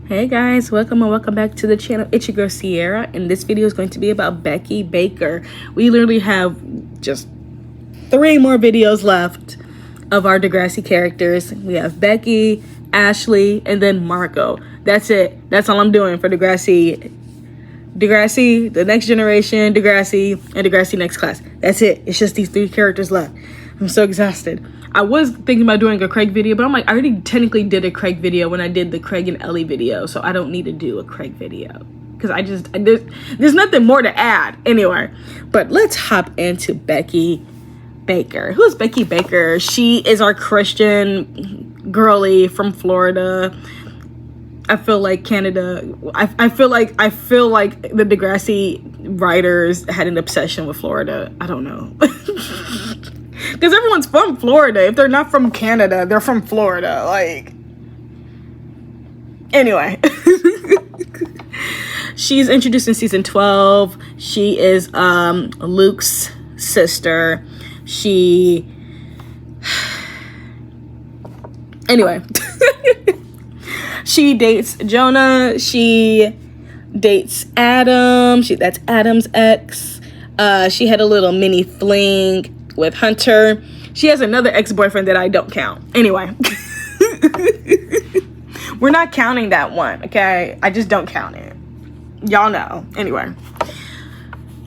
Hey guys, welcome and welcome back to the channel. It's your girl Sierra, and this video is going to be about Becky Baker. We literally have just 3 more videos left of our Degrassi characters. We have Becky, Ashley, and then Marco. That's it. That's all I'm doing for Degrassi. Degrassi, The Next Generation, Degrassi, and Degrassi Next Class. That's it. It's just these 3 characters left. I'm so exhausted. I was thinking about doing a Craig video, but I'm like, I already technically did a Craig video when I did the Craig and Ellie video, so I don't need to do a Craig video because there's nothing more to add anyway. But let's hop into Becky Baker. Who's Becky Baker? She is our Christian girly from Florida. I feel like Canada. I feel like the Degrassi writers had an obsession with Florida. I don't know. Because everyone's from Florida. If they're not from Canada, they're from Florida. Like, anyway. She's introduced in season 12. She is Luke's sister. Anyway. She dates Jonah. She dates Adam. That's Adam's ex. She had a little mini fling with Hunter. She has another ex-boyfriend that I don't count. Anyway. We're not counting that one, okay? I just don't count it. Y'all know. Anyway.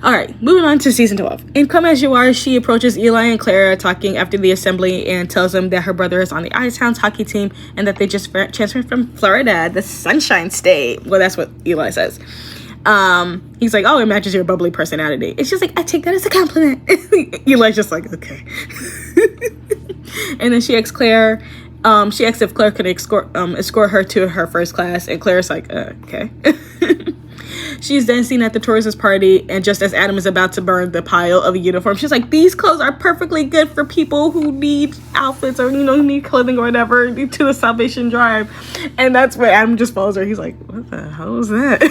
Alright, moving on to season 12. In Come As You Are, she approaches Eli and Clara talking after the assembly and tells them that her brother is on the Ice Hounds hockey team and that they just transferred from Florida, the Sunshine State. Well, that's what Eli says. He's like, oh, it matches your bubbly personality. It's just like, I take that as a compliment. Eli's just like, okay. And then she asks Claire, if Claire could escort her to her first class, and Claire's like, okay. She's then seen at the tourist party, and just as Adam is about to burn the pile of a uniform, she's like, these clothes are perfectly good for people who need outfits or, need clothing or whatever to the Salvation Drive. And that's when Adam just follows her. He's like, what the hell is that?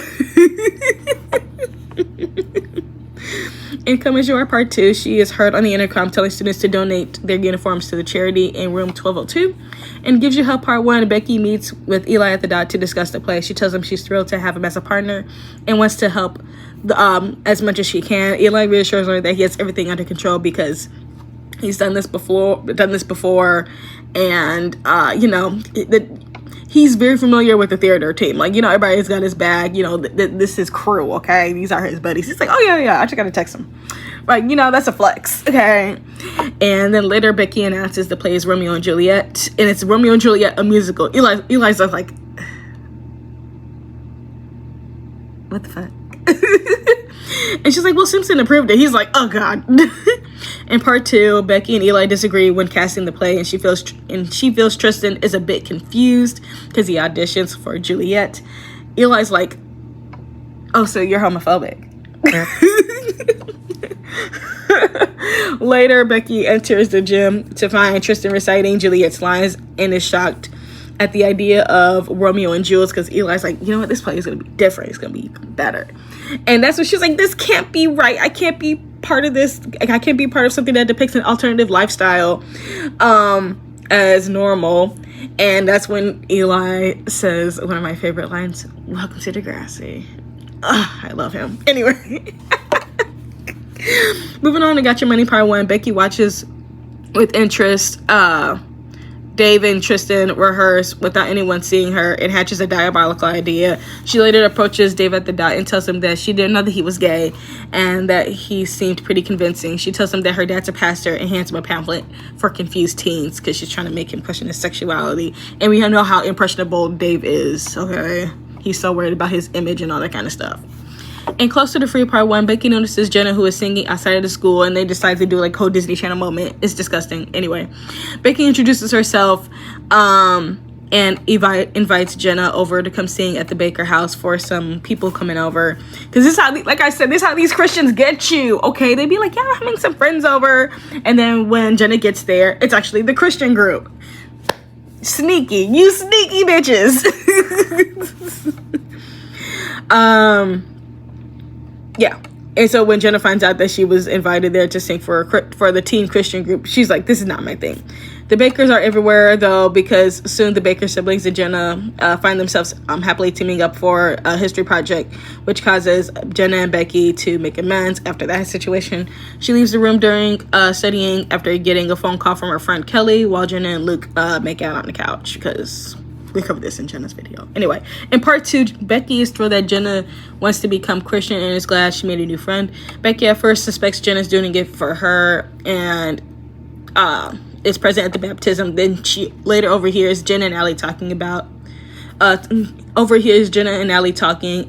In Come As You Are Part 2, she is heard on the intercom telling students to donate their uniforms to the charity in room 1202. And Gives You Help Part 1, Becky meets with Eli at the dot to discuss the play. She tells him she's thrilled to have him as a partner and wants to help as much as she can. Eli reassures her that he has everything under control because he's done this before, and he's very familiar with the theater team. Like, everybody's got his bag. This is crew, okay? These are his buddies. He's like, oh, yeah, I just gotta text him. Like, that's a flex, okay? And then later, Becky announces the play is Romeo and Juliet. And it's Romeo and Juliet, a musical. Eli's like, what the fuck? And she's like, well, Simpson approved it. He's like, oh, God. In part 2, Becky and Eli disagree when casting the play, and she feels Tristan is a bit confused because he auditions for Juliet. Eli's like, oh, so you're homophobic. Later, Becky enters the gym to find Tristan reciting Juliet's lines and is shocked at the idea of Romeo and Jules because Eli's like, you know what, this play is going to be different. It's going to be even better. And that's when she's like, this can't be right. I can't be part of this. I can't be part of something that depicts an alternative lifestyle as normal. And that's when Eli says one of my favorite lines, welcome to Degrassi. I love him. Anyway. Moving on to Got Your Money Part 1. Becky watches with interest Dave and Tristan rehearse without anyone seeing her and hatches a diabolical idea. She later approaches Dave at the dot and tells him that she didn't know that he was gay and that he seemed pretty convincing. She tells him that her dad's a pastor and hands him a pamphlet for confused teens because she's trying to make him question his sexuality. And we know how impressionable Dave is, okay? He's so worried about his image and all that kind of stuff. And close to the free Part 1, Becky notices Jenna, who is singing outside of the school, and they decide to do like whole Disney Channel moment. It's disgusting. Anyway, Becky introduces herself and invites Jenna over to come sing at the Baker house for some people coming over. Because this is how, like I said, this is how these Christians get you, okay? They'd be like, yeah, I'm having some friends over. And then when Jenna gets there, it's actually the Christian group. Sneaky. You sneaky bitches. Yeah. And so when Jenna finds out that she was invited there to sing for the teen Christian group, she's like, this is not my thing. The Bakers are everywhere, though, because soon the Baker siblings and Jenna find themselves happily teaming up for a history project, which causes Jenna and Becky to make amends after that situation. She leaves the room during studying after getting a phone call from her friend Kelly, while Jenna and Luke make out on the couch, because we covered this in Jenna's video. Anyway, in part 2, Becky is thrilled that Jenna wants to become Christian and is glad she made a new friend. Becky at first suspects Jenna's doing it for her and is present at the baptism. Then she later overhears Jenna and Allie talking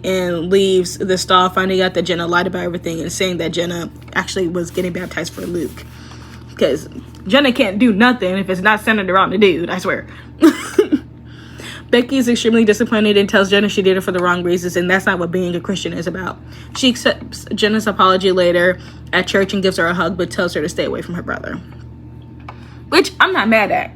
and leaves the stall, finding out that Jenna lied about everything and saying that Jenna actually was getting baptized for Luke, because Jenna can't do nothing if it's not centered around the dude, I swear. Becky is extremely disappointed and tells Jenna she did it for the wrong reasons, and that's not what being a Christian is about. She accepts Jenna's apology later at church and gives her a hug, but tells her to stay away from her brother, which I'm not mad at.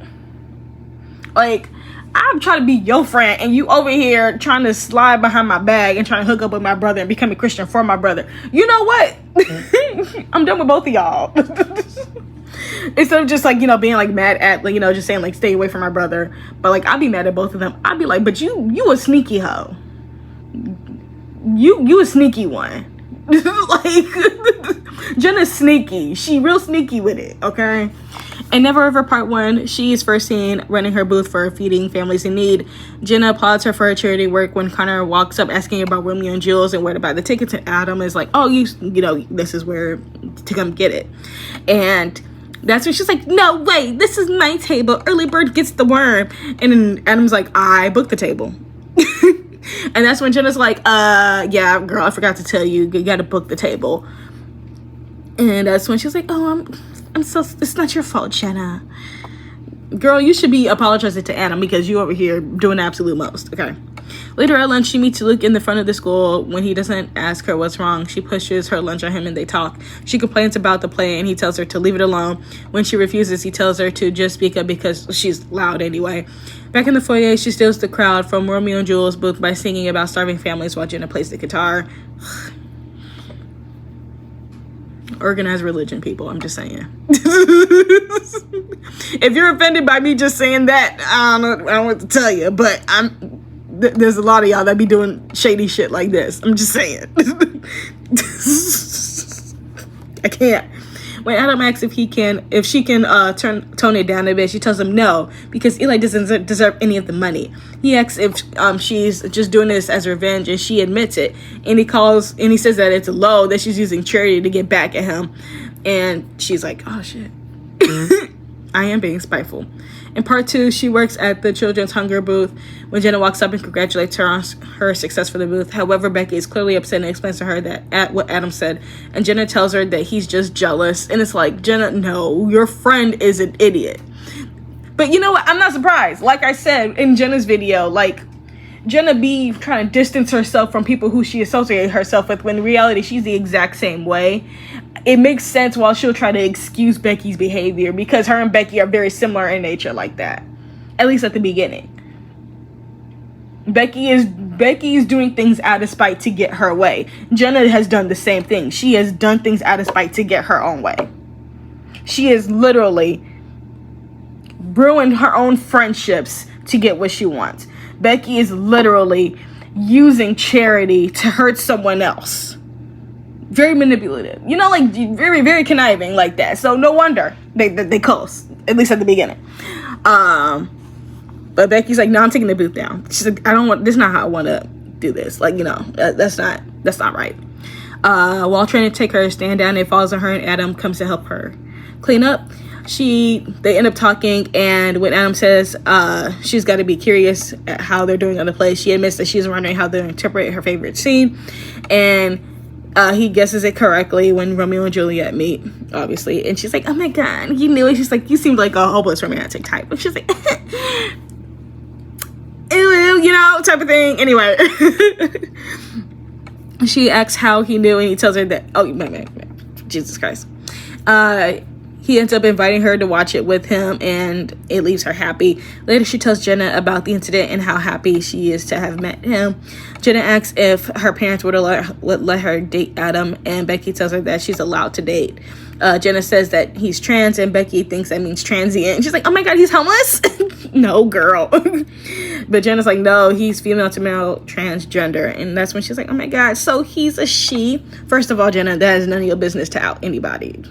Like, I'm trying to be your friend and you over here trying to slide behind my bag and trying to hook up with my brother and become a Christian for my brother. You know what? I'm done with both of y'all. Instead of just, like, you know, being, like, mad at, like, you know, just saying, like, stay away from my brother. But, like, I'll be mad at both of them. I'll be like, but you a sneaky hoe. You a sneaky one. Like, Jenna's sneaky. She real sneaky with it, okay? In Never Ever Part 1, she is first seen running her booth for feeding families in need. Jenna applauds her for her charity work when Connor walks up asking about Romeo and Jules and where to buy the tickets, and Adam is like, oh, you know, this is where to come get it. And that's when she's like, no, wait, this is my table. Early bird gets the worm. And then Adam's like, I booked the table. And that's when Jenna's like, yeah, girl, I forgot to tell you, you got to book the table. And that's when she's like, oh, I'm so, it's not your fault, Jenna. Girl, you should be apologizing to Adam because you over here doing the absolute most, okay? Later at lunch, she meets Luke in the front of the school. When he doesn't ask her what's wrong, she pushes her lunch on him and they talk. She complains about the play and he tells her to leave it alone. When she refuses, he tells her to just speak up because she's loud anyway. Back in the foyer, she steals the crowd from Romeo and Jules' booth by singing about starving families while Jenna plays the guitar. Organized religion, people, I'm just saying. If you're offended by me just saying that, I don't know what to tell you, but there's a lot of y'all that be doing shady shit like this. I'm just saying. I can't. When Adam asks if she can tone it down a bit, she tells him no, because Eli doesn't deserve any of the money. He asks if she's just doing this as revenge, and she admits it. And he says that it's low, that she's using charity to get back at him. And she's like, oh shit. I am being spiteful. In part 2, she works at the children's hunger booth when Jenna walks up and congratulates her on her success for the booth. However, Becky is clearly upset and explains to her that what Adam said, and Jenna tells her that he's just jealous. And it's like, Jenna, no, your friend is an idiot. But you know what? I'm not surprised. Like I said in Jenna's video, like, Jenna be trying to distance herself from people who she associates herself with, when in reality she's the exact same way. It makes sense while she'll try to excuse Becky's behavior, because her and Becky are very similar in nature like that. At least at the beginning. Becky is doing things out of spite to get her way. Jenna has done the same thing. She has done things out of spite to get her own way. She has literally ruined her own friendships to get what she wants. Becky is literally using charity to hurt someone else. Very manipulative, you know, like very, very conniving like that. So no wonder they close, at least at the beginning. But Becky's like, no, I'm taking the booth down. She's like, this is not how I want to do this. Like, you know, that's not right. While trying to take her stand down, it falls on her, and Adam comes to help her clean up. They end up talking, and when Adam says she's got to be curious at how they're doing on the play, she admits that she's wondering how they interpret her favorite scene, and he guesses it correctly when Romeo and Juliet meet, obviously. And she's like, oh my god, you knew it. She's like, you seemed like a hopeless romantic type. And she's like, ew, you know, type of thing. Anyway. She asks how he knew, and he tells her that, oh, man, Jesus Christ. He ends up inviting her to watch it with him, and it leaves her happy. Later, she tells Jenna about the incident and how happy she is to have met him. Jenna asks if her parents would let her date Adam, and Becky tells her that she's allowed to date. Jenna says that he's trans, and Becky thinks that means transient. She's like, oh my god, he's homeless? No, girl. But Jenna's like, no, he's female to male transgender. And that's when she's like, oh my god, so he's a she? First of all, Jenna, that is none of your business to out anybody.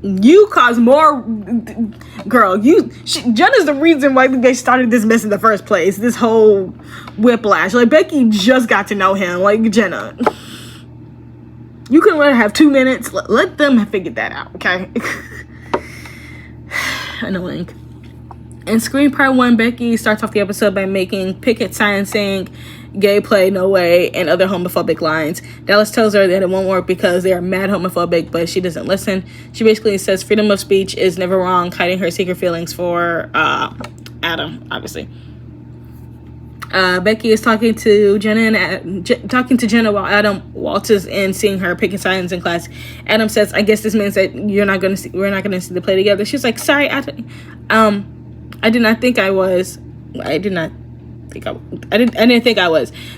You cause more, girl. Jenna's the reason why they started this mess in the first place. This whole whiplash. Like, Becky just got to know him. Like, Jenna, you can let her have 2 minutes. Let them figure that out, okay? Annoying. In Screen Part 1, Becky starts off the episode by making picket signs saying gay play, no way, and other homophobic lines. Dallas tells her that it won't work because they are mad homophobic, but she doesn't listen. She basically says freedom of speech is never wrong, hiding her secret feelings for Adam, obviously. Becky is talking to Jenna while Adam waltzes in, seeing her picking signs in class. Adam says, "I guess this means that we're not going to see the play together." She's like, "Sorry, I didn't think I was."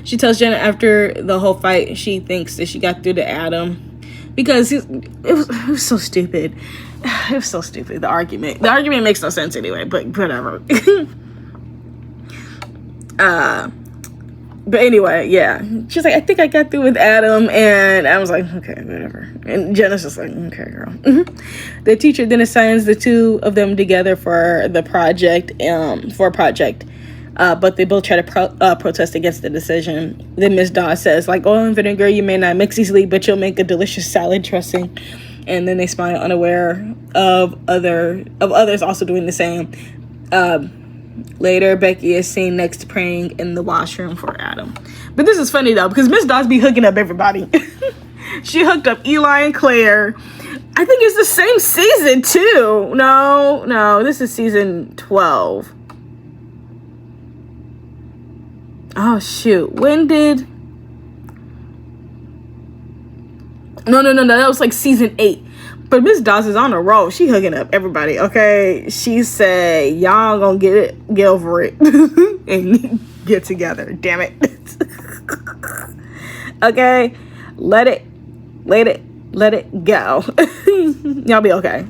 She tells Jenna after the whole fight she thinks that she got through to Adam because it was so stupid. It was so stupid. The argument makes no sense anyway, but whatever. But anyway, yeah, she's like, I think I got through with Adam, and I was like, okay, whatever. And Jenna's just like, okay, girl. The teacher then assigns the two of them together for the project, but they both try to protest against the decision. Then Miss Dawes says, like, oil and vinegar you may not mix easily, but you'll make a delicious salad dressing. And then they smile, unaware of others also doing the same. Later, Becky is seen next praying in the washroom for Adam. But this is funny though, because Miss Dawes be hooking up everybody. She hooked up Eli and Claire. I think it's the same season too. No, this is season 12. Oh shoot, when did... No, that was like season 8. But Miss Dawes is on a roll. She hooking up everybody, okay? She said, y'all gonna get over it and get together, damn it. Okay? Let it go. Y'all be okay.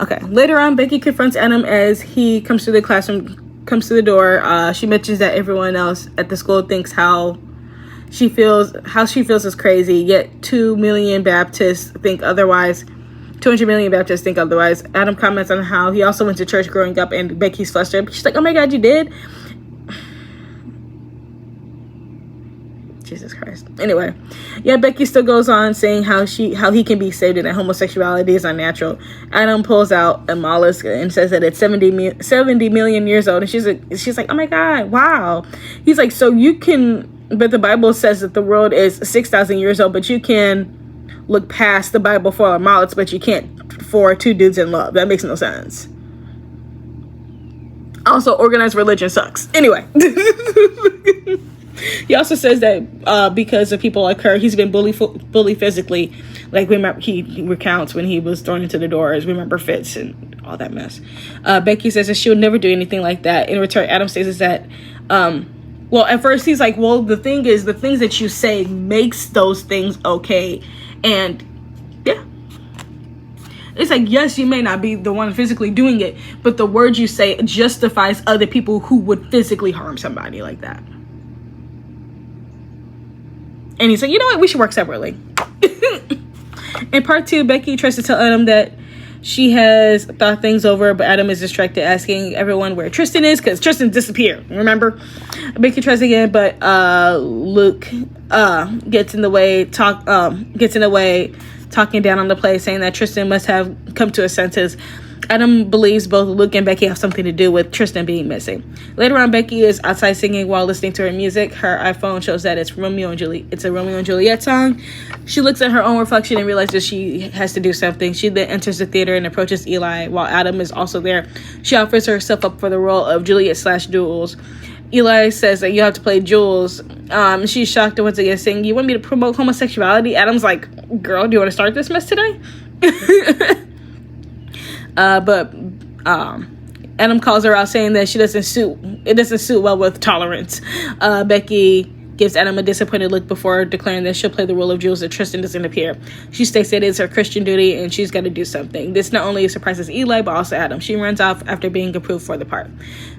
Okay, later on, Becky confronts Adam as he comes to the door. She mentions that everyone else at the school thinks how she feels is crazy, yet 2 million Baptists think otherwise. 200 million Baptists think otherwise. Adam comments on how he also went to church growing up, and Becky's flustered. She's like, oh my god, you did? Jesus Christ. Anyway, yeah, Becky still goes on saying how he can be saved and that homosexuality is unnatural. Adam pulls out a mollusk and says that it's 70 million years old, and she's like, oh my god, wow. He's like, so you can... But the Bible says that the world is 6,000 years old, but you can look past the Bible for a mollusk, but you can't for two dudes in love. That makes no sense. Also, organized religion sucks. Anyway. He also says that because of people like her, he's been bullied physically. Like, remember, he recounts when he was thrown into the doors, remember Fitz and all that mess. Becky says that she would never do anything like that. In return, Adam says that... well, at first he's like, well, the thing is, the things that you say makes those things okay. And yeah, it's like, yes, you may not be the one physically doing it, but the words you say justifies other people who would physically harm somebody like that. And he's like, you know what, we should work separately. In part 2, Becky tries to tell Adam that she has thought things over, but Adam is distracted asking everyone where Tristan is, because Tristan disappeared, remember? Becky tries again, but Luke gets in the way, talking down on the play, saying that Tristan must have come to his senses. Adam believes both Luke and Becky have something to do with Tristan being missing. Later on, Becky is outside singing while listening to her music. Her iPhone shows that it's a Romeo and Juliet song. She looks at her own reflection and realizes she has to do something. She then enters the theater and approaches Eli while Adam is also there. She offers herself up for the role of Juliet /Jules. Eli says that you have to play Jules. She's shocked once again, saying, "You want me to promote homosexuality?" Adam's like, "Girl, do you want to start this mess today?" But Adam calls her out, saying that it doesn't suit well with tolerance. Becky gives Adam a disappointed look before declaring that she'll play the role of Jules if Tristan doesn't appear. She states that it's her Christian duty and she's got to do something. This not only surprises Eli, but also Adam. She runs off after being approved for the part.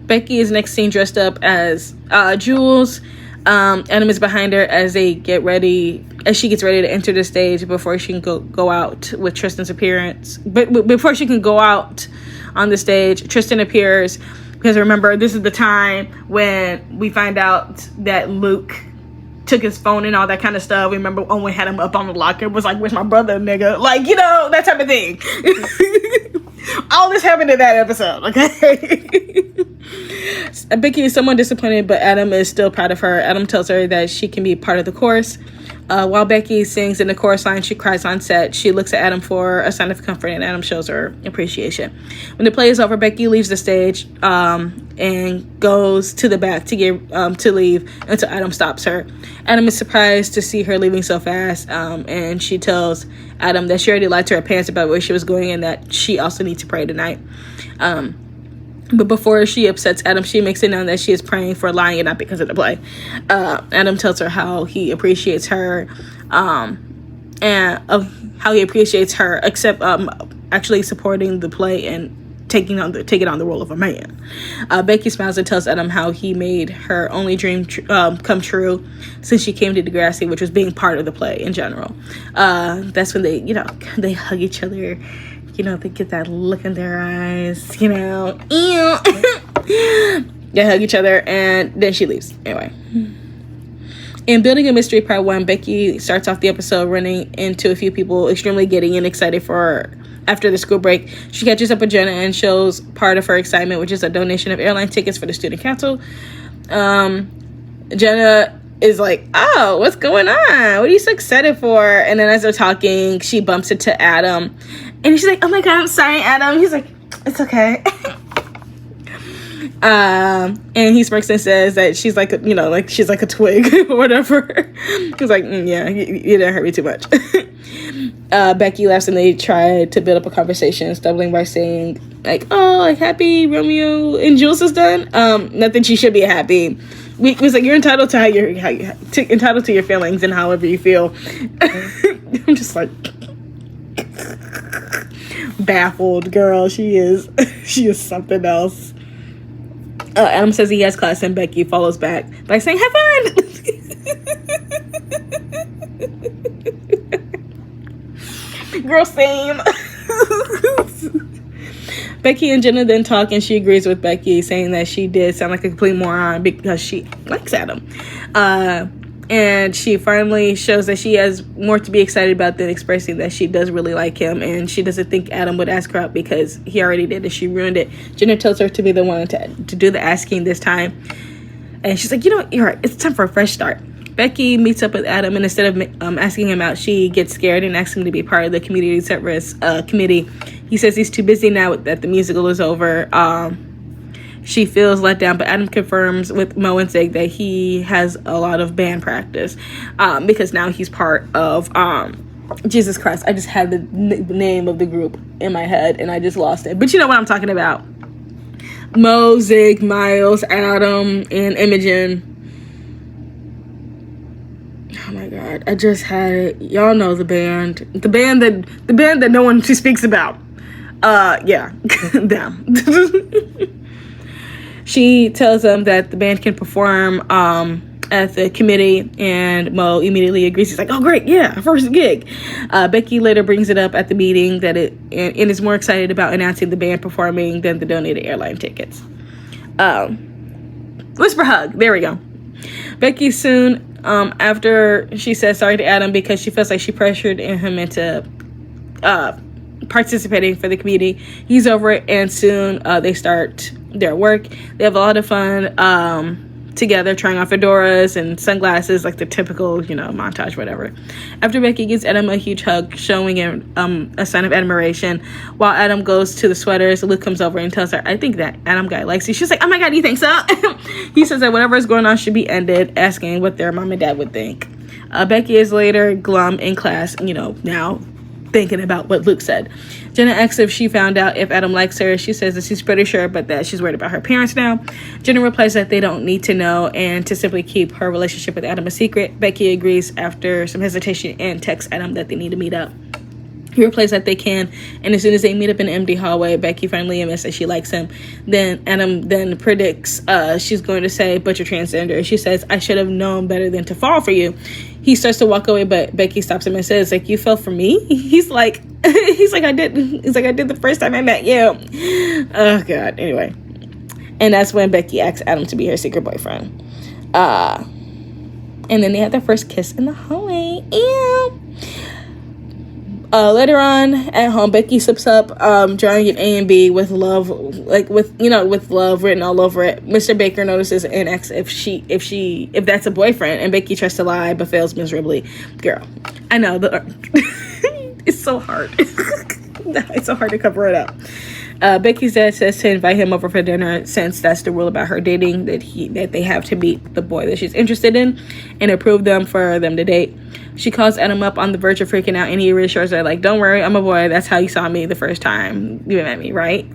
Becky is next seen dressed up as Jules. Adam is behind her as she gets ready to enter the stage before she can go out with Tristan's appearance. But before she can go out on the stage, Tristan appears, because remember, this is the time when we find out that Luke took his phone and all that kind of stuff. Remember, Owen had him up on the locker, was like, "Where's my brother, nigga?" Like, you know, that type of thing. All this happened in that episode, okay? Becky is somewhat disappointed, but Adam is still proud of her. Adam tells her that she can be part of the chorus. While Becky sings in the chorus line, she cries on set. She looks at Adam for a sign of comfort, and Adam shows her appreciation. When the play is over, Becky leaves the stage and goes to the back to leave until Adam stops her. Adam is surprised to see her leaving so fast, and she tells Adam that she already lied to her parents about where she was going and that she also needs to pray tonight. But before she upsets Adam, she makes it known that she is praying for lying and not because of the play. Adam tells her how he appreciates her, except actually supporting the play and taking on the role of a man. Becky smiles and tells Adam how he made her only dream come true since she came to Degrassi, which was being part of the play in general. That's when they hug each other. They get that look in their eyes, They hug each other, and then she leaves. Anyway. In Building a Mystery Part 1, Becky starts off the episode running into a few people extremely giddy and excited after the school break. She catches up with Jenna and shows part of her excitement, which is a donation of airline tickets for the student council. Jenna is like, "Oh, what's going on? What are you so excited for?" And then as they're talking, she bumps into Adam. And she's like, "Oh my God, I'm sorry, Adam." He's like, "It's okay." And he smirks and says that she's like, she's like a twig or whatever. He's like, "Yeah, you didn't hurt me too much." Becky laughs and they try to build up a conversation, stumbling by saying like, "Oh, like happy Romeo and Jules is done." Not that she should be happy. It was like, you're entitled to entitled to your feelings and however you feel. I'm just like baffled, girl. She is something else. Adam says he has class and Becky follows back by saying, "Have fun." Girl, same. Becky and Jenna then talk, and she agrees with Becky, saying that she did sound like a complete moron because she likes Adam. And she finally shows that she has more to be excited about than expressing that she does really like him, and she doesn't think Adam would ask her out because he already did and she ruined it. Jenna tells her to be the one to do the asking this time, and she's like, "You're right, it's time for a fresh start." Becky meets up with Adam, and instead of asking him out, she gets scared and asks him to be part of the community service committee. He says he's too busy now that the musical is over. She feels let down, but Adam confirms with Mo and Zig that he has a lot of band practice because now he's part of Jesus Christ. I just had the name of the group in my head and I just lost it. But you know what I'm talking about. Mo, Zig, Miles, Adam, and Imogen. Oh my God, I just had it. Y'all know the band that no one speaks about. Yeah, them. She tells them that the band can perform at the committee, and Mo immediately agrees. He's like, "Oh great, yeah, first gig." Becky later brings it up at the meeting and is more excited about announcing the band performing than the donated airline tickets. Whisper hug. There we go. Becky soon after she says sorry to Adam because she feels like she pressured him into participating for the committee. He's over it, and soon they start their work. They have a lot of fun together, trying on fedoras and sunglasses, like the typical, montage, whatever. After Becky gives Adam a huge hug, showing him a sign of admiration, while Adam goes to the sweaters, Luke comes over and tells her, I think that Adam guy likes you. She's like, oh my God, you think so? He says that whatever is going on should be ended, asking what their mom and dad would think. Becky is later glum in class, now thinking about what Luke said. Jenna asks if she found out if Adam likes her. She says that she's pretty sure, but that she's worried about her parents now. Jenna replies that they don't need to know and to simply keep her relationship with Adam a secret. Becky agrees after some hesitation and texts Adam that they need to meet up. He replies that they can, and as soon as they meet up in an empty hallway, Becky finally admits that she likes him. Then Adam predicts she's going to say, but you're transgender. She says, I should have known better than to fall for you. He starts to walk away, but Becky stops him and says, like, you fell for me? He's like, I did the first time I met you. Oh, God. Anyway. And that's when Becky asks Adam to be her secret boyfriend. And then they have their first kiss in the hallway. Ew. Later on at home, Becky slips up, drawing an A and B with love, with love written all over it. Mr. Baker notices and asks if that's a boyfriend, and Becky tries to lie but fails miserably. Girl, I know it's so hard. It's so hard to cover it up. Becky's dad says to invite him over for dinner, since that's the rule about her dating, that they have to meet the boy that she's interested in and approve them for them to date. She calls Adam up on the verge of freaking out, and he reassures her, like, don't worry, I'm a boy. That's how you saw me the first time you met me, right?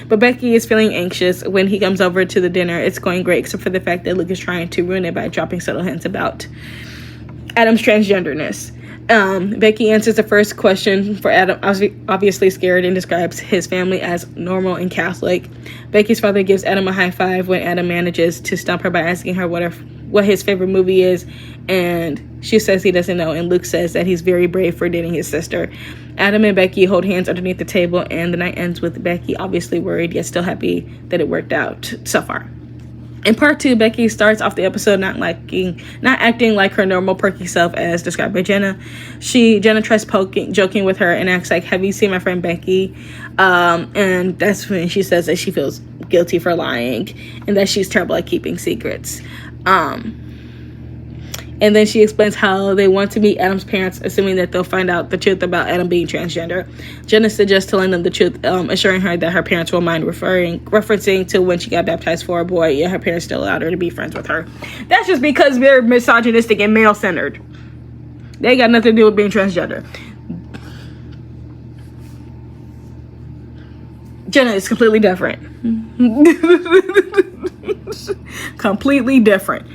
But Becky is feeling anxious when he comes over to the dinner. It's going great, except for the fact that Luke is trying to ruin it by dropping subtle hints about Adam's transgenderness. Becky answers the first question for Adam, obviously scared, and describes his family as normal and Catholic. Becky's father gives Adam a high five when Adam manages to stump her by asking her what his favorite movie is, and she says he doesn't know, and Luke says that he's very brave for dating his sister. Adam and Becky hold hands underneath the table, and the night ends with Becky obviously worried yet still happy that it worked out so far. In part 2, Becky starts off the episode not acting like her normal perky self as described by Jenna. Jenna tries joking with her and acts like, have you seen my friend Becky? And that's when she says that she feels guilty for lying and that she's terrible at keeping secrets. And then she explains how they want to meet Adam's parents, assuming that they'll find out the truth about Adam being transgender. Jenna suggests telling them the truth, assuring her that her parents won't mind referencing to when she got baptized for a boy, yet her parents still allowed her to be friends with her. That's just because they're misogynistic and male-centered. They got nothing to do with being transgender. Jenna is completely different. Completely different.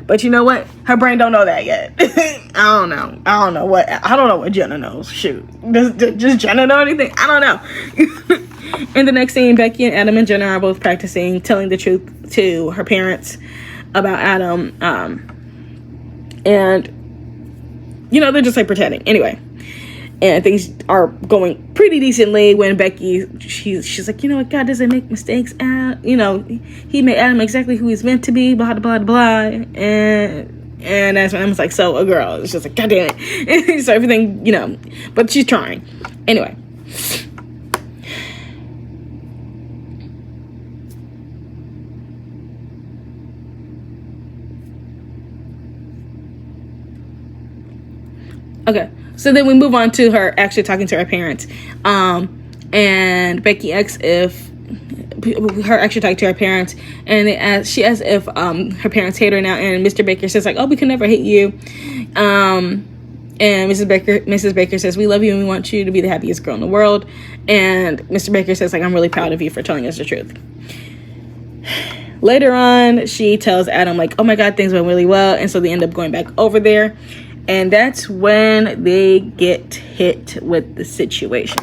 But you know what? Her brain don't know that yet. I don't know what Jenna knows. Shoot. Does Jenna know anything? I don't know. In the next scene, Becky and Adam and Jenna are both practicing telling the truth to her parents about Adam. And they're just like pretending. Anyway. And things are going pretty decently when Becky, she's like, you know what, God doesn't make mistakes. He made Adam exactly who he's meant to be, blah, blah, blah. And that's when Emma's like, so a girl. It's just like, God damn it. So everything, but she's trying. Anyway. Okay. So then we move on to her actually talking to her parents. And Becky asks if her actually talking to her parents, and she asks if her parents hate her now, and Mr. Baker says like, oh, we can never hate you. And Mrs. Baker says, we love you and we want you to be the happiest girl in the world. And Mr. Baker says like, I'm really proud of you for telling us the truth. Later on, she tells Adam like, oh my God, things went really well. And so they end up going back over there. And that's when they get hit with the situation.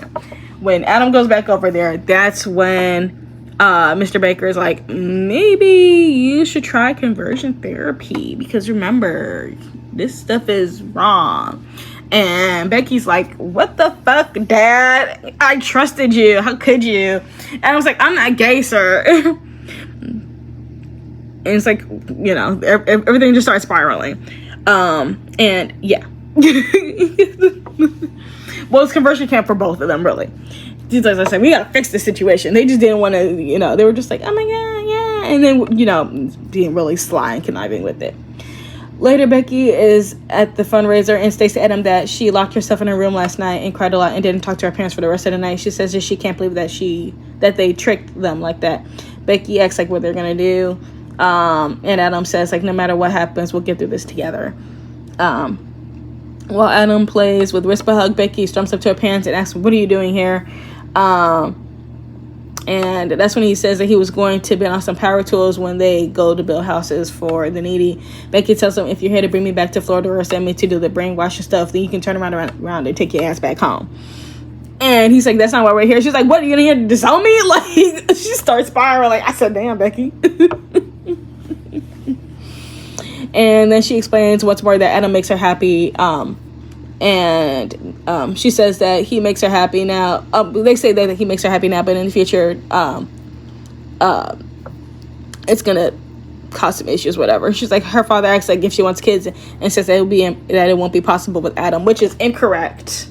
When Adam goes back over there, that's when Mr. Baker is like, maybe you should try conversion therapy. Because remember, this stuff is wrong. And Becky's like, what the fuck, Dad? I trusted you. How could you? And I was like, I'm not gay, sir. And it's like, everything just starts spiraling. And yeah. Well, it's conversion camp for both of them, really. As I said, we gotta fix the situation. They just didn't want to, they were just like, oh my God, yeah. and then, you know, being really sly and conniving with it. Later, Becky is at the fundraiser and states to Adam that she locked herself in her room last night and cried a lot and didn't talk to her parents for the rest of the night. She says that she can't believe that they tricked them like that. Becky asks like what they're gonna do, and Adam says like no matter what happens, we'll get through this together. While Adam plays with Whisper Hug, Becky storms up to her parents and asks, "What are you doing here?" And that's when he says that he was going to bid on some power tools when they go to build houses for the needy. Becky tells him, if you're here to bring me back to Florida or send me to do the brainwashing stuff, then you can turn around and take your ass back home. And he's like, that's not why we're here. She's like, what, are you gonna here to disown me? Like, she starts spiraling. I said, damn, Becky. And then she explains what's more that Adam makes her happy. And she says that he makes her happy now. They say that he makes her happy now, but in the future, it's gonna cause some issues, whatever. She's like, her father asks like if she wants kids, and says that it won't be possible with Adam, which is incorrect.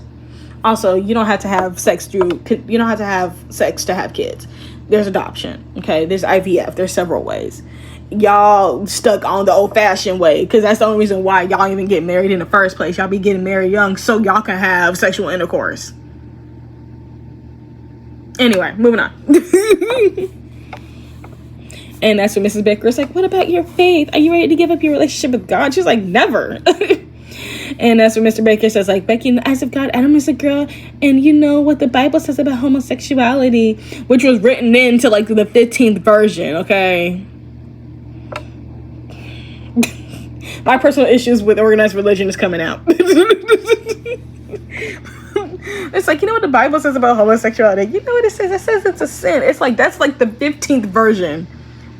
Also, you don't have to have sex to have kids. There's adoption, okay? There's IVF. There's several ways. Y'all stuck on the old-fashioned way because that's the only reason why y'all even get married in the first place. Y'all be getting married young so y'all can have sexual intercourse. Anyway, moving on. And that's when Mrs. Baker is like, what about your faith? Are you ready to give up your relationship with God? She's like, never. And that's when Mr. Baker says, like, Becky, in the eyes of God, Adam is a girl. And you know what the Bible says about homosexuality, which was written into, like, the 15th version, okay? My personal issues with organized religion is coming out. It's like, you know what the Bible says about homosexuality? You know what it says? It says it's a sin. It's like, that's like the 15th version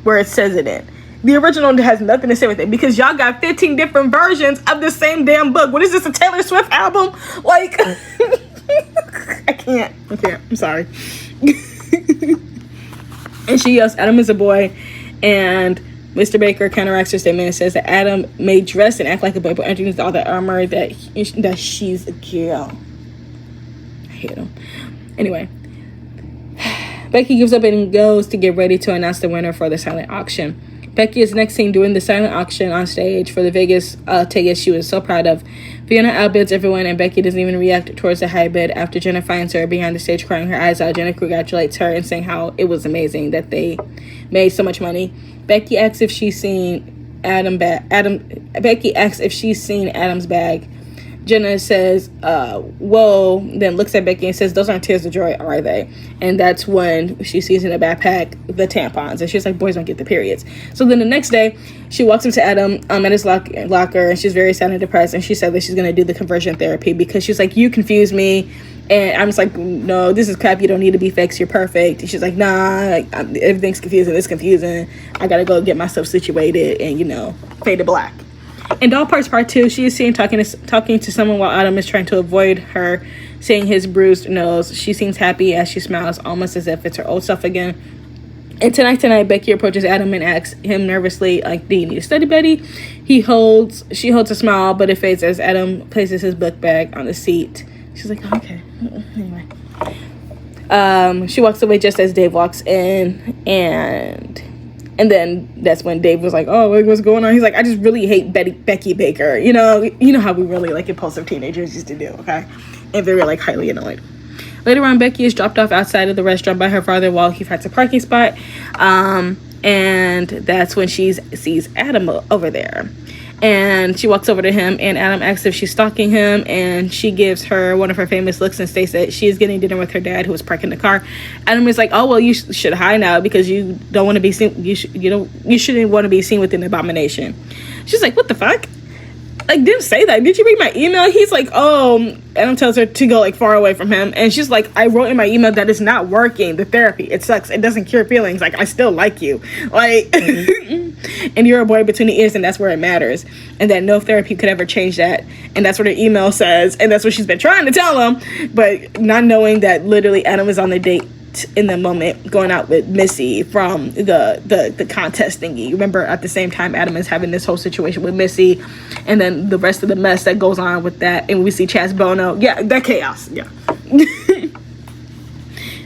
where it says it in. The original has nothing to say with it because y'all got 15 different versions of the same damn book. What is this, a Taylor Swift album? Like, I can't. I'm sorry. And she yells, Adam is a boy. And Mr. Baker counteracts her statement and says that Adam may dress and act like a boy, but underneath all the armor that she's a girl. I hate him. Anyway, Becky gives up and goes to get ready to announce the winner for the silent auction. Becky is next seen doing the silent auction on stage for the Vegas tickets she was so proud of. Fiona outbids everyone, and Becky doesn't even react towards the high bid. After Jenna finds her behind the stage crying her eyes out, Jenna congratulates her and saying how it was amazing that they made so much money. Becky asks if she's seen Becky asks if she's seen Adam's bag. Jenna says, whoa, then looks at Becky and says, those aren't tears of joy, are they? And that's when she sees in the backpack the tampons. And she's like, boys don't get the periods. So then the next day, she walks up to Adam at his locker, and she's very sad and depressed. And she said that she's going to do the conversion therapy because she's like, you confuse me. And I'm just like, no, this is crap. You don't need to be fixed. You're perfect. And she's like, nah, everything's confusing. It's confusing. I got to go get myself situated and, fade to black. In Doll Parts Part 2, she is seen talking to someone while Adam is trying to avoid her, seeing his bruised nose. She seems happy as she smiles, almost as if it's her old self again. And tonight, Becky approaches Adam and asks him nervously, like, do you need a study buddy? She holds a smile, but it fades as Adam places his book bag on the seat. She's like, oh, okay. Anyway. She walks away just as Dave walks in, and then that's when Dave was like, oh, what's going on? He's like, I just really hate Becky Baker. You know how we really like impulsive teenagers used to do, okay? And they're like highly annoyed. Later on, Becky is dropped off outside of the restaurant by her father while he finds a parking spot. And that's when she sees Adam over there. And she walks over to him, and Adam asks if she's stalking him, and she gives her one of her famous looks and states that she is getting dinner with her dad, who is parking the car. Adam is like, oh, well, you should hide now because you don't want to be seen. You shouldn't want to be seen with an abomination. She's like, what the fuck? Like, didn't say that. Did you read my email? He's like, oh. Adam tells her to go like far away from him, and she's like, I wrote in my email that it's not working. The therapy, it sucks. It doesn't cure feelings. Like, I still like you. Like, and you're a boy between the ears, and that's where it matters. And that no therapy could ever change that. And that's what her email says, and that's what she's been trying to tell him, but not knowing that literally Adam is on the date in the moment going out with Missy from the contest thingy. Remember, at the same time, Adam is having this whole situation with Missy, and then the rest of the mess that goes on with that, and we see Chaz Bono. Yeah, that chaos. Yeah.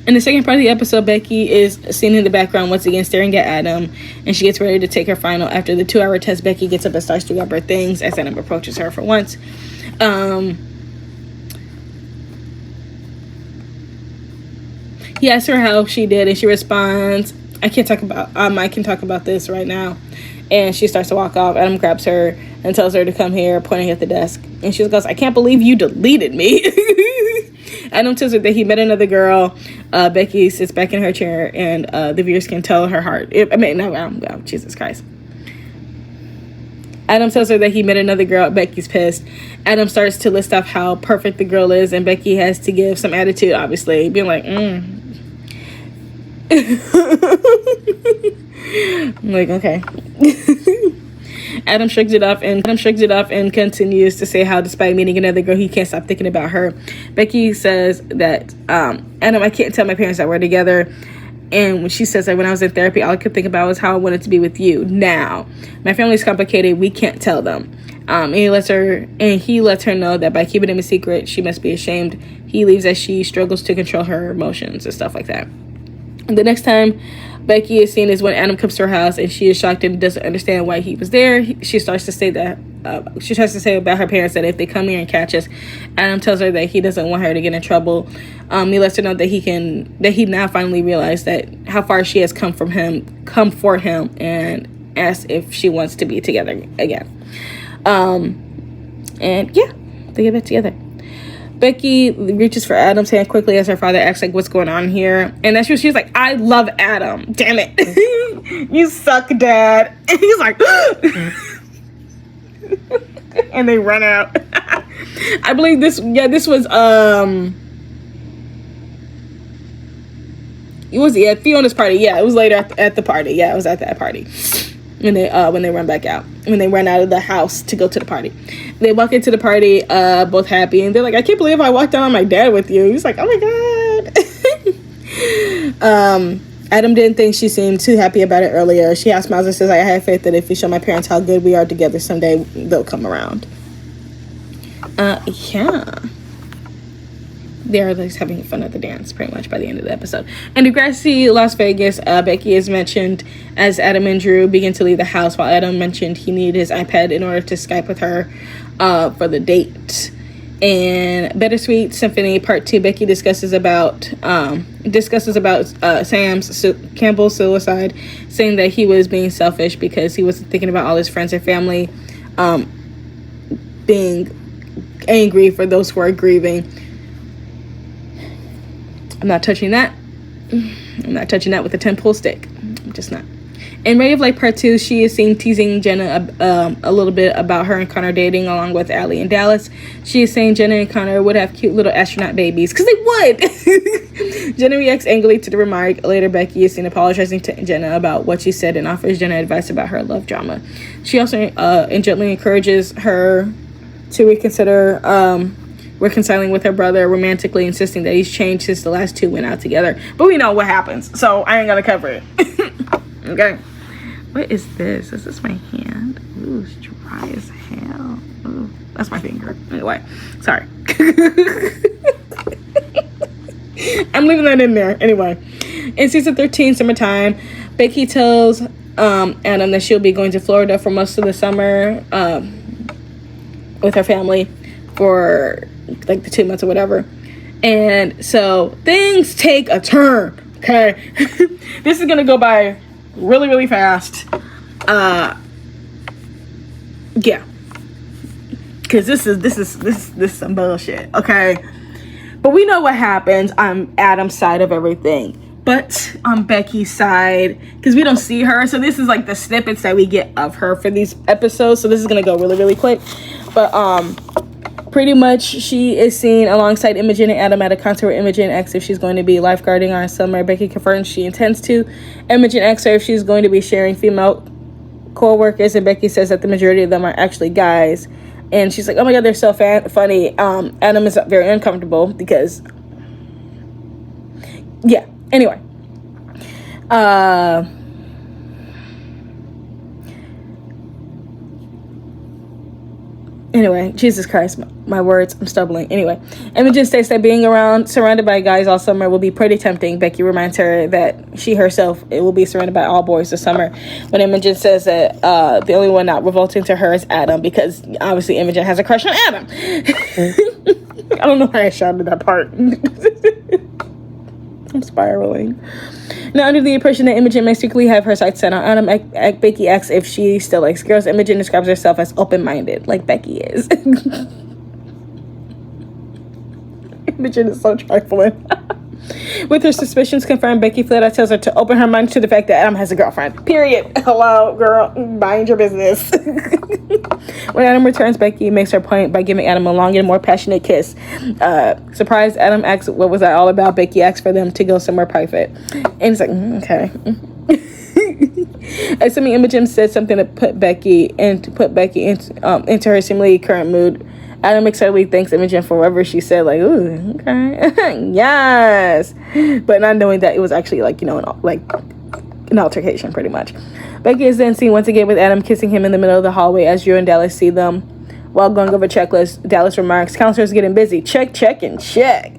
In the second part of the episode, Becky is seen in the background once again staring at Adam, and she gets ready to take her final. After the 2-hour test, Becky gets up and starts to grab her things as Adam approaches her for once. He asks her how she did, and she responds, I can talk about this right now. And she starts to walk off. Adam grabs her and tells her to come here, pointing at the desk. And she goes, I can't believe you deleted me. Adam tells her that he met another girl. Becky sits back in her chair, and the viewers can tell her heart. Jesus Christ. Adam tells her that he met another girl. Becky's pissed. Adam starts to list off how perfect the girl is, and Becky has to give some attitude, obviously, being like, I'm like, okay. Adam shrugs it off and continues to say how despite meeting another girl, he can't stop thinking about her. Becky says that, Adam, I can't tell my parents that we're together. And when she says that when I was in therapy, all I could think about was how I wanted to be with you. Now, my family's complicated. We can't tell them. And he lets her know that by keeping him a secret, she must be ashamed. He leaves as she struggles to control her emotions and stuff like that. And the next time Becky is seen is when Adam comes to her house, and she is shocked and doesn't understand why he was there. She starts to say about her parents that if they come here and catch us, Adam tells her that he doesn't want her to get in trouble. He lets her know that he now finally realized that how far she has come for him, and asks if she wants to be together again. And yeah, they get back together. Becky reaches for Adam's hand quickly as her father asks, like, what's going on here? And that's when she's like, I love Adam. Damn it. You suck, Dad. And he's like, and they run out. I believe this was, Fiona's party. Yeah, it was later at the party. Yeah, it was at that party. When they run back out. When they run out of the house to go to the party. They walk into the party, both happy, and they're like, I can't believe I walked out on my dad with you. He's like, oh my God. Adam didn't think she seemed too happy about it earlier. She asked Miles and says, I have faith that if we show my parents how good we are together, someday they'll come around. Yeah. They're like having fun at the dance pretty much by the end of the episode. In Degrassi, Las Vegas, Becky is mentioned as Adam and Drew begin to leave the house, while Adam mentioned he needed his iPad in order to Skype with her for the date. And Bittersweet Symphony Part 2, Becky discusses about Campbell's suicide, saying that he was being selfish because he wasn't thinking about all his friends and family, being angry for those who are grieving. I'm not touching that. I'm not touching that with a 10-pull stick. I'm just not. In Ray of Light Part 2, she is seen teasing Jenna a little bit about her and Connor dating along with Allie and Dallas. She is saying Jenna and Connor would have cute little astronaut babies, because they would. Jenna reacts angrily to the remark. Later, Becky is seen apologizing to Jenna about what she said and offers Jenna advice about her love drama. She also gently encourages her to reconsider reconciling with her brother romantically, insisting that he's changed since the last two went out together. But we know what happens, so I ain't gonna cover it. Okay. What is this? Is this my hand? Ooh, it's dry as hell. Ooh, that's my finger. Anyway, sorry. I'm leaving that in there. Anyway, in season 13, summertime, Becky tells Adam that she'll be going to Florida for most of the summer with her family for like the 2 months or whatever. And so things take a turn. Okay. This is gonna go by really, really fast. Yeah. Because this is some bullshit. Okay. But we know what happens on Adam's side of everything. But on Becky's side, because we don't see her, so this is like the snippets that we get of her for these episodes. So this is gonna go really, really quick. But pretty much she is seen alongside Imogen and Adam at a concert where Imogen asks if she's going to be lifeguarding on summer. Becky confirms she intends to. Imogen asks her if she's going to be sharing female co-workers, and Becky says that the majority of them are actually guys. And she's like, oh my God, they're so funny. Adam is very uncomfortable because, yeah. Anyway. Anyway, Jesus Christ, my words, I'm stumbling. Anyway, Imogen states that being surrounded by guys all summer will be pretty tempting. Becky reminds her that she herself will be surrounded by all boys this summer. When Imogen says that the only one not revolting to her is Adam, because obviously Imogen has a crush on Adam. I don't know why I shouted that part. I'm spiraling. Now, under the impression that Imogen may secretly have her sights set on Adam, Becky asks if she still likes girls. Imogen describes herself as open-minded, like Becky is. Imogen is so trifling. With her suspicions confirmed, Becky flat out tells her to open her mind to the fact that Adam has a girlfriend. Period. Hello, girl. Mind your business. When Adam returns, Becky makes her point by giving Adam a long and more passionate kiss. Surprised, Adam asks what was that all about. Becky asks for them to go somewhere private. And it's like, okay. Assuming Imogen said something to put Becky into her seemingly current mood, Adam excitedly thanks Imogen for whatever she said, like, ooh, okay. Yes. But not knowing that it was actually, like, you know, an altercation, pretty much. Becky is then seen once again with Adam kissing him in the middle of the hallway as Drew and Dallas see them. While going over checklist, Dallas remarks, counselor's getting busy. Check, check, and check.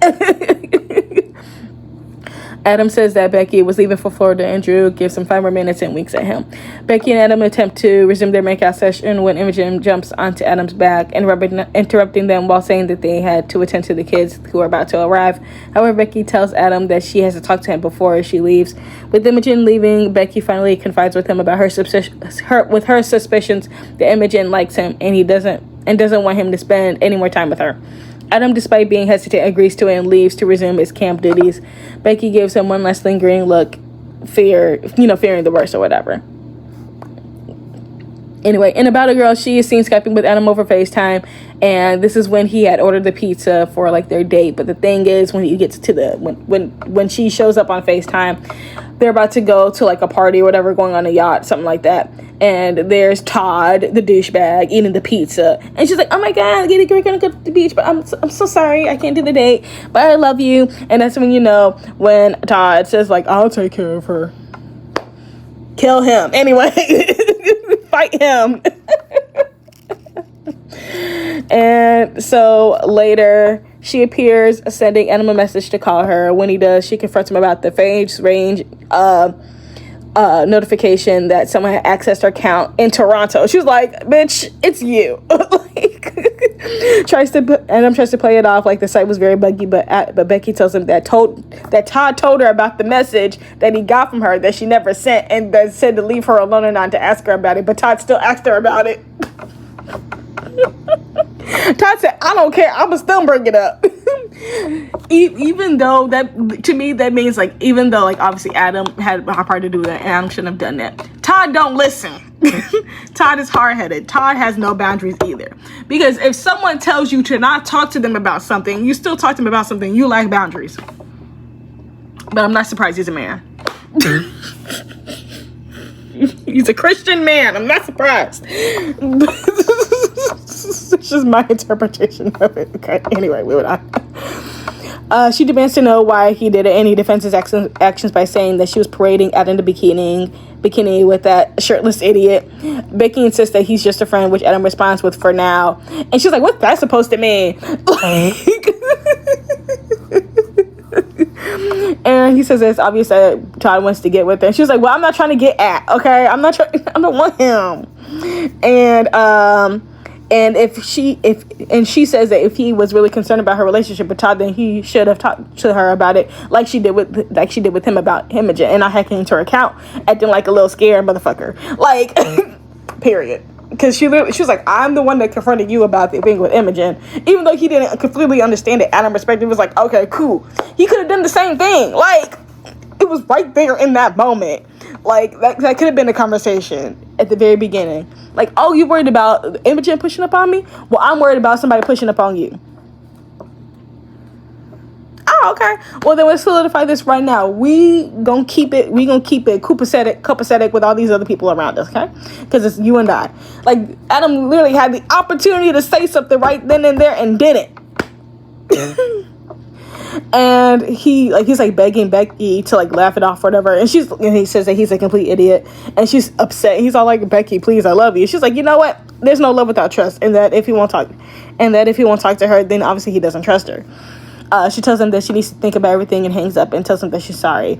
Adam says that Becky was leaving for Florida, and Drew gives him 5 more minutes and winks at him. Becky and Adam attempt to resume their makeout session when Imogen jumps onto Adam's back, interrupting them while saying that they had to attend to the kids who are about to arrive. However, Becky tells Adam that she has to talk to him before she leaves. With Imogen leaving, Becky finally confides with him about her suspicions that Imogen likes him and doesn't want him to spend any more time with her. Adam, despite being hesitant, agrees to it and leaves to resume his camp duties. Becky gives him one last lingering look, fearing the worst or whatever. Anyway, in About a Girl, she is seen Skyping with Adam over FaceTime, and this is when he had ordered the pizza for like their date. But the thing is, when he gets to when she shows up on FaceTime, they're about to go to like a party or whatever, going on a yacht, something like that. And there's Todd, the douchebag, eating the pizza. And she's like, oh my God, we're gonna go to the beach, but I'm so sorry, I can't do the date, but I love you. And that's when you know when Todd says like, I'll take care of her. Kill him. Anyway, fight him. And so later, she appears, sending Adam a message to call her. When he does, she confronts him about the phase range notification that someone had accessed her account in Toronto. She was like, bitch, it's you. Adam tries to play it off like the site was very buggy, but Becky tells him that Todd told her about the message that he got from her that she never sent, and that said to leave her alone and not to ask her about it, but Todd still asked her about it. Todd said, I don't care, I'ma still bring it up. Even though that, to me, that means like, even though like obviously Adam had a part to do that, and Adam shouldn't have done that, Todd don't listen. Todd is hard-headed. Todd has no boundaries either, because if someone tells you to not talk to them about something, you still talk to them about something, you lack boundaries. But I'm not surprised he's a man. He's a Christian man. I'm not surprised. It's just my interpretation of it. Okay. Anyway, moving on. She demands to know why he did it, and he defends his actions by saying that she was parading out in the bikini with that shirtless idiot. Becky insists that he's just a friend, which Adam responds with, for now. And she's like, what's that supposed to mean? And he says it's obvious that Todd wants to get with her. And she was like, well, I'm not trying to get at, okay? I don't want him. And she says that if he was really concerned about her relationship with Todd, then he should have talked to her about it like she did with him about Imogen, and not hacking into her account, acting like a little scared motherfucker. Like, period. Because she was like, I'm the one that confronted you about the thing with Imogen. Even though he didn't completely understand it, Adam perspective was like, okay, cool. He could have done the same thing. Like, it was right there in that moment. Like, that could have been a conversation at the very beginning. Like, oh, you worried about Imogen pushing up on me? Well, I'm worried about somebody pushing up on you. Oh, okay. Well, then let's solidify this right now. We gonna keep it copacetic with all these other people around us, okay? Because it's you and I. Like, Adam literally had the opportunity to say something right then and there and didn't. And he's like begging Becky to like laugh it off or whatever, and he says that he's a complete idiot, and she's upset. He's all like, Becky, please, I love you. She's like, you know what, there's no love without trust, and that if he won't talk to her, then obviously he doesn't trust her. She tells him that she needs to think about everything and hangs up and tells him that she's sorry.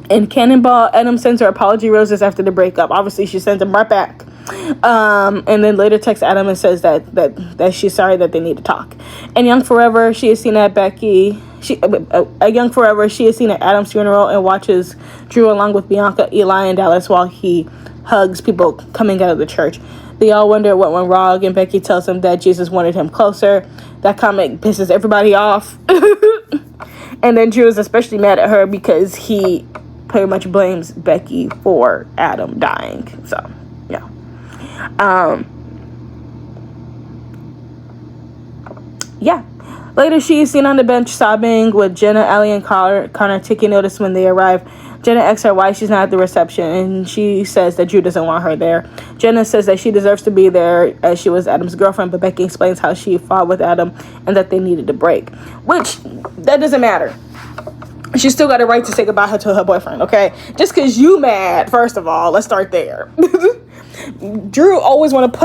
And Cannonball, Adam sends her apology roses after the breakup. Obviously she sends them right back. And then later texts Adam and says that she's sorry, that they need to talk. And Young Forever, she is seen at Young Forever, she is seen at Adam's funeral and watches Drew along with Bianca, Eli, and Dallas while he hugs people coming out of the church. They all wonder what went wrong, and Becky tells him that Jesus wanted him closer. That comment pisses everybody off. And then Drew is especially mad at her because he pretty much blames Becky for Adam dying. So, yeah. Yeah. Later, she is seen on the bench sobbing with Jenna, Allie, and Connor taking notice when they arrive. Jenna asks her why she's not at the reception, and she says that Drew doesn't want her there. Jenna says that she deserves to be there as she was Adam's girlfriend, but Becky explains how she fought with Adam and that they needed a break. Which, that doesn't matter. She still got a right to say goodbye to her boyfriend, okay? Just because you mad, first of all, let's start there. Drew always want to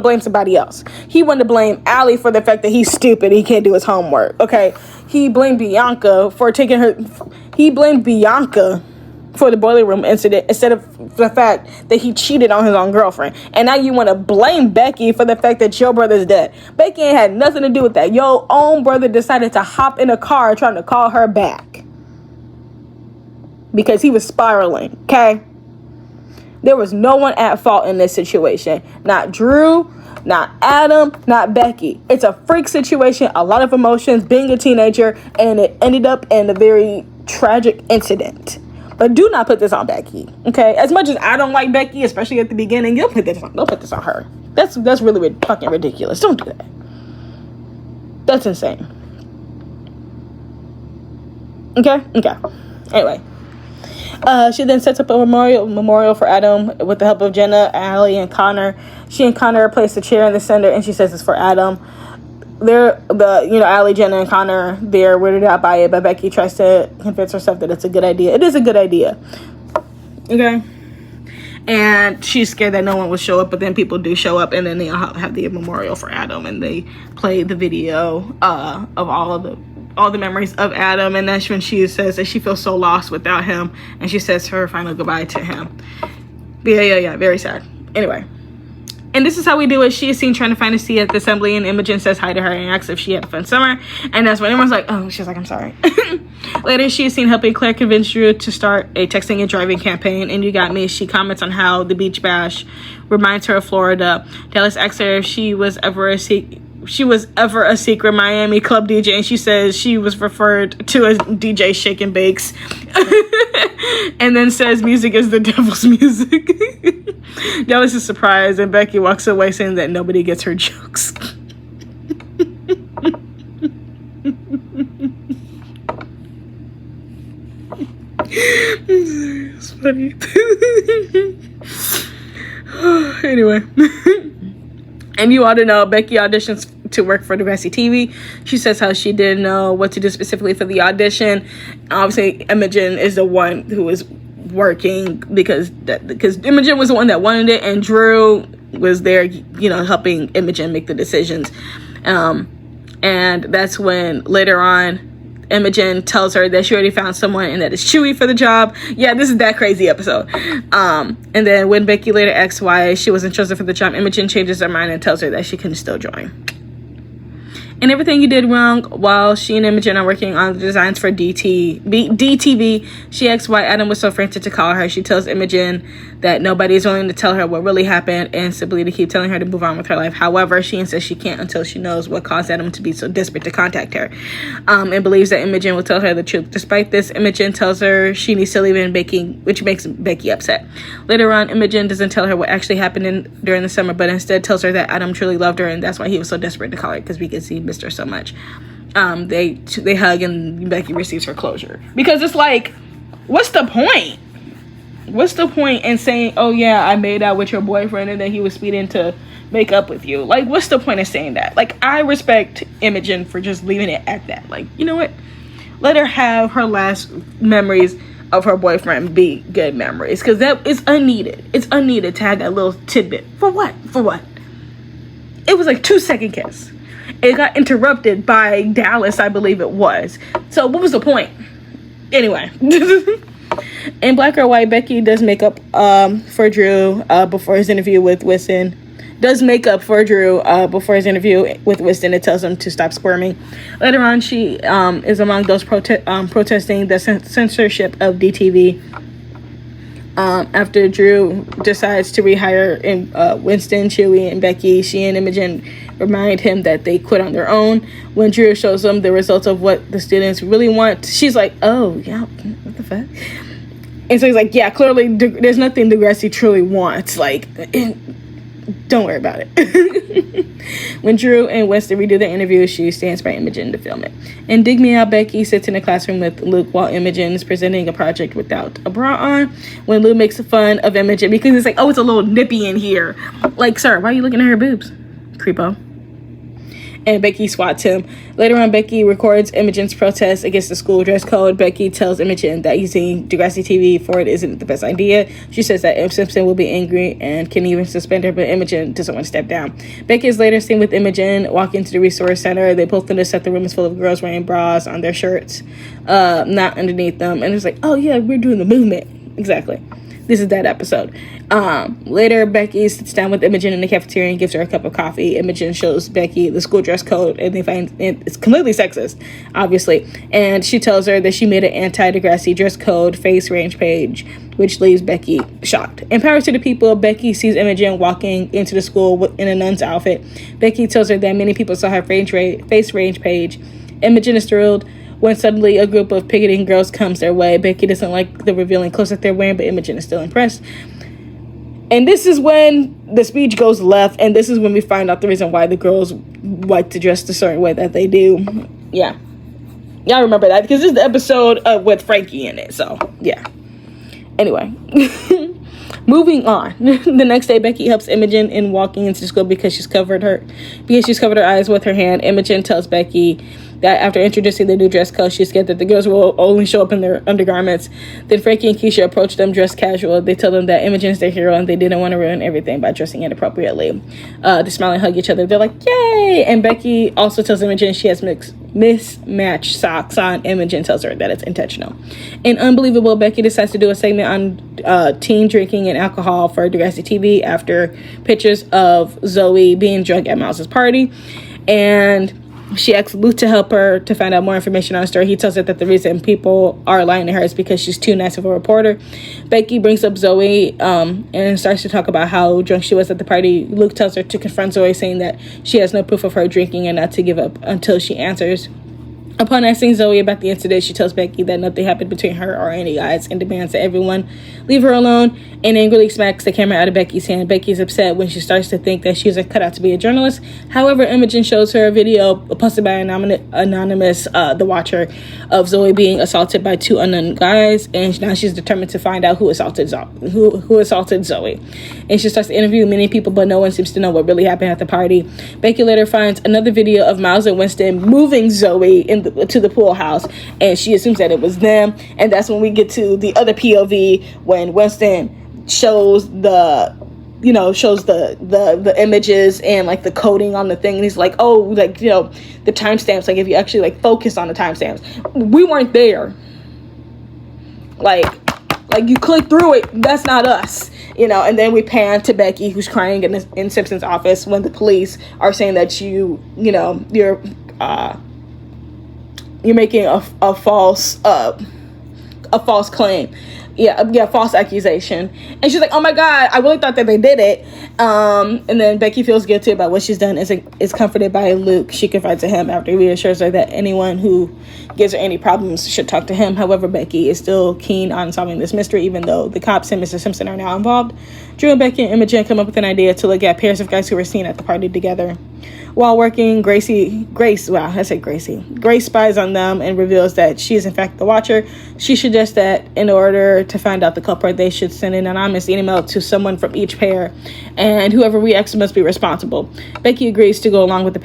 blame somebody else. He wanted to blame Allie for the fact that he's stupid, he can't do his homework, okay? He blamed Bianca for the boiler room incident instead of the fact that he cheated on his own girlfriend. And now you want to blame Becky for the fact that your brother's dead. Becky ain't had nothing to do with that. Your own brother decided to hop in a car trying to call her back because he was spiraling, okay? There was no one at fault in this situation. Not Drew, not Adam, not Becky. It's a freak situation, a lot of emotions, being a teenager, and it ended up in a very tragic incident. But do not put this on Becky, okay? As much as I don't like Becky, especially at the beginning, don't put this on her. That's really fucking ridiculous. Don't do that. That's insane. Okay. Anyway. She then sets up a memorial for Adam with the help of Jenna, Allie, and Connor. She and Connor place a chair in the center, and she says it's for Adam. Allie, Jenna, and Connor, they're weirded out by it, but Becky tries to convince herself that it's a good idea. It is a good idea. Okay? And she's scared that no one will show up, but then people do show up, and then they have the memorial for Adam, and they play the video of all the memories of Adam, and that's when she says that she feels so lost without him, and she says her final goodbye to him. Yeah, very sad. Anyway. And this is how we do it. She is seen trying to find a seat at the assembly, and Imogen says hi to her and asks if she had a fun summer. And that's when everyone's like, oh, she's like, I'm sorry. Later, she is seen helping Claire convince Drew to start a texting and driving campaign. And You Got Me, she comments on how the beach bash reminds her of Florida. Dallas asks her if she was ever a secret Miami club DJ, and she says she was referred to as DJ Shake and Bakes. And then says music is the devil's music. Dallas is surprised, and Becky walks away saying that nobody gets her jokes. It's funny. Anyway. And you ought to know, Becky auditions to work for Degrassi TV. She says how she didn't know what to do specifically for the audition. Obviously, Imogen is the one who is working because Imogen was the one that wanted it, and Drew was there, helping Imogen make the decisions. And that's when later on, Imogen tells her that she already found someone and that it's Chewy for the job. Yeah, this is that crazy episode. And then when Becky later asks why she wasn't chosen for the job, Imogen changes her mind and tells her that she can still join. And everything you did wrong while she and Imogen are working on the designs for DTV. She asks why Adam was so frantic to call her. She tells Imogen that nobody is willing to tell her what really happened and simply to keep telling her to move on with her life. However, she insists she can't until she knows what caused Adam to be so desperate to contact her, and believes that Imogen will tell her the truth. Despite this, Imogen tells her she needs to leave in baking, which makes Becky upset. Later on, Imogen doesn't tell her what actually happened during the summer, but instead tells her that Adam truly loved her, and that's why he was so desperate to call her, because he missed her so much. They hug, and Becky receives her closure, because it's like, what's the point? What's the point in saying, oh yeah, I made out with your boyfriend and then he was speeding to make up with you? Like, what's the point of saying that? Like, I respect Imogen for just leaving it at that. Like, you know what? Let her have her last memories of her boyfriend be good memories, because that is unneeded. It's unneeded to have that little tidbit. For what? For what? It was like 2-second kiss. It got interrupted by Dallas, I believe it was. So what was the point? Anyway. In Black or White, Becky does makeup for Drew before his interview with Weston. Does makeup for Drew before his interview with Weston. It tells him to stop squirming. Later on, she is among those protesting the censorship of DTV. After Drew decides to rehire Winston, Chewie, and Becky, she and Imogen remind him that they quit on their own. When Drew shows them the results of what the students really want, she's like, oh, yeah, what the fuck? And so he's like, yeah, clearly there's nothing Degrassi truly wants. Like, don't worry about it. When Drew and Winston redo their interview, she stands by Imogen to film it. And Dig Me Out, Becky sits in the classroom with Luke while Imogen is presenting a project without a bra on. When Luke makes fun of Imogen because it's like, oh, it's a little nippy in here. Like, sir, why are you looking at her boobs? Creepo. And Becky swats him. Later on, Becky records Imogen's protest against the school dress code. Becky tells Imogen that using Degrassi TV for it isn't the best idea. She says that M. Simpson will be angry and can even suspend her, but Imogen doesn't want to step down. Becky is later seen with Imogen walking to the resource center. They both notice that the room is full of girls wearing bras on their shirts, not underneath them. And it's like, oh yeah, we're doing the movement. Exactly. This is that episode. Later, Becky sits down with Imogen in the cafeteria and gives her a cup of coffee. Imogen shows Becky the school dress code, and they find it's completely sexist, obviously. And she tells her that she made an anti-Degrassi dress code face range page, which leaves Becky shocked. In Power to the People, Becky sees Imogen walking into the school in a nun's outfit. Becky tells her that many people saw her face range page. Imogen is thrilled when suddenly a group of picketing girls comes their way. Becky doesn't like the revealing clothes that they're wearing, but Imogen is still impressed. And this is when the speech goes left, and this is when we find out the reason why the girls like to dress the certain way that they do. Yeah. Y'all remember that, because this is the episode with Frankie in it, so yeah. Anyway. Moving on. The next day, Becky helps Imogen in walking into school because she's covered her eyes with her hand. Imogen tells Becky that after introducing the new dress code, she's scared that the girls will only show up in their undergarments. Then Frankie and Keisha approach them dressed casual. They tell them that Imogen is their hero and they didn't want to ruin everything by dressing inappropriately. They smile and hug each other. They're like, yay! And Becky also tells Imogen she has mismatched socks on. Imogen tells her that it's intentional. And Unbelievable, Becky decides to do a segment on teen drinking and alcohol for Degrassi TV after pictures of Zoe being drunk at Miles's party. And she asks Luke to help her to find out more information on the story. He tells her that the reason people are lying to her is because she's too nice of a reporter. Becky brings up Zoe and starts to talk about how drunk she was at the party. Luke tells her to confront Zoe, saying that she has no proof of her drinking and not to give up until she answers. Upon asking Zoe about the incident, she tells Becky that nothing happened between her or any guys and demands that everyone leave her alone, and angrily smacks the camera out of Becky's hand. Becky's upset when she starts to think that she was cut out to be a journalist. However, Imogen shows her a video posted by Anonymous, the watcher, of Zoe being assaulted by two unknown guys, and now she's determined to find out who assaulted Zoe. And she starts to interview many people, but no one seems to know what really happened at the party. Becky later finds another video of Miles and Winston moving Zoe to the pool house, and she assumes that it was them. And that's when we get to the other POV, when Winston shows the images and like the coding on the thing, and he's like, oh, like, you know, the timestamps, like if you actually like focus on the timestamps, we weren't there. Like you click through it, that's not us, you know. And then we pan to Becky, who's crying in Simpson's office when the police are saying that you're making a false claim. False accusation. And she's like, oh my god, I really thought that they did it. And then Becky feels guilty about what she's done. Is comforted by Luke. She confides to him after he reassures her that anyone who gives her any problems should talk to him. However, Becky is still keen on solving this mystery, even though the cops and Mr. Simpson are now involved. Drew and Becky and Imogen come up with an idea to look at pairs of guys who were seen at the party together. While working, Grace spies on them and reveals that she is in fact the Watcher. She suggests that in order to find out the culprit, they should send an anonymous email to someone from each pair, and whoever reacts must be responsible. Becky agrees to go along with the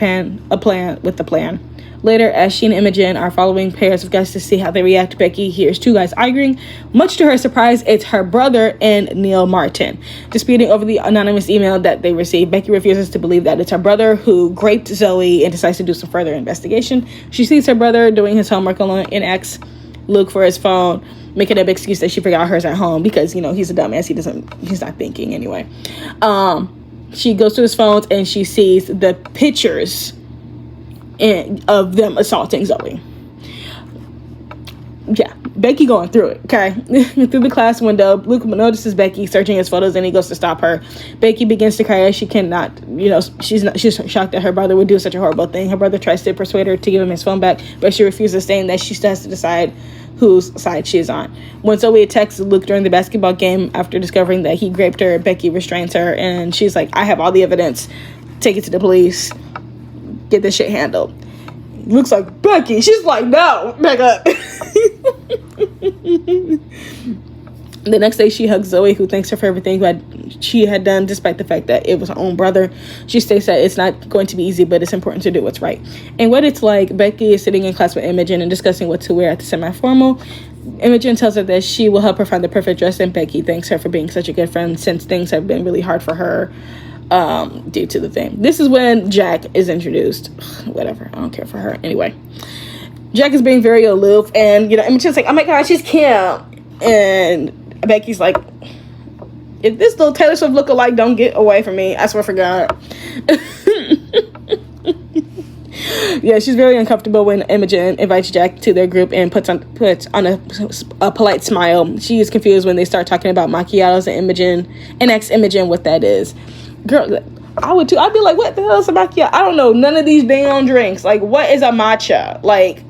plan. Later, as she and Imogen are following pairs of guys to see how they react, Becky hears two guys arguing. Much to her surprise, it's her brother and Neil Martin, disputing over the anonymous email that they received. Becky refuses to believe that it's her brother who raped Zoe and decides to do some further investigation. She sees her brother doing his homework alone and asks Luke for his phone, making an excuse that she forgot hers at home because, he's a dumbass. He's not thinking anyway. She goes to his phones and she sees the pictures of them assaulting Zoe. Yeah, Becky going through it, okay? Through the class window, Luke notices Becky searching his photos and he goes to stop her. Becky begins to cry as she cannot, she's shocked that her brother would do such a horrible thing. Her brother tries to persuade her to give him his phone back, but she refuses, saying that she still has to decide whose side she is on. When Zoe attacks Luke during the basketball game after discovering that he raped her, Becky restrains her and she's like, I have all the evidence. Take it to the police. Get this shit handled. Luke's like, Becky. She's like, no, back up. The next day, she hugs Zoe, who thanks her for everything she had done, despite the fact that it was her own brother. She states that it's not going to be easy, but it's important to do what's right. And what it's like, Becky is sitting in class with Imogen and discussing what to wear at the semi-formal. Imogen tells her that she will help her find the perfect dress, and Becky thanks her for being such a good friend since things have been really hard for her due to the thing. This is when Jack is introduced. Whatever, I don't care for her. Anyway, Jack is being very aloof, and Imogen's like, oh my god, she's cute, and Becky's like, if this little Taylor Swift lookalike don't get away from me, I swear for God. Yeah, she's very uncomfortable when Imogen invites Jack to their group and puts on a polite smile. She is confused when they start talking about macchiatos and asks Imogen what that is. Girl, I would too. I'd be like, what the hell is a macchiato? I don't know none of these damn drinks. Like, what is a matcha? Like,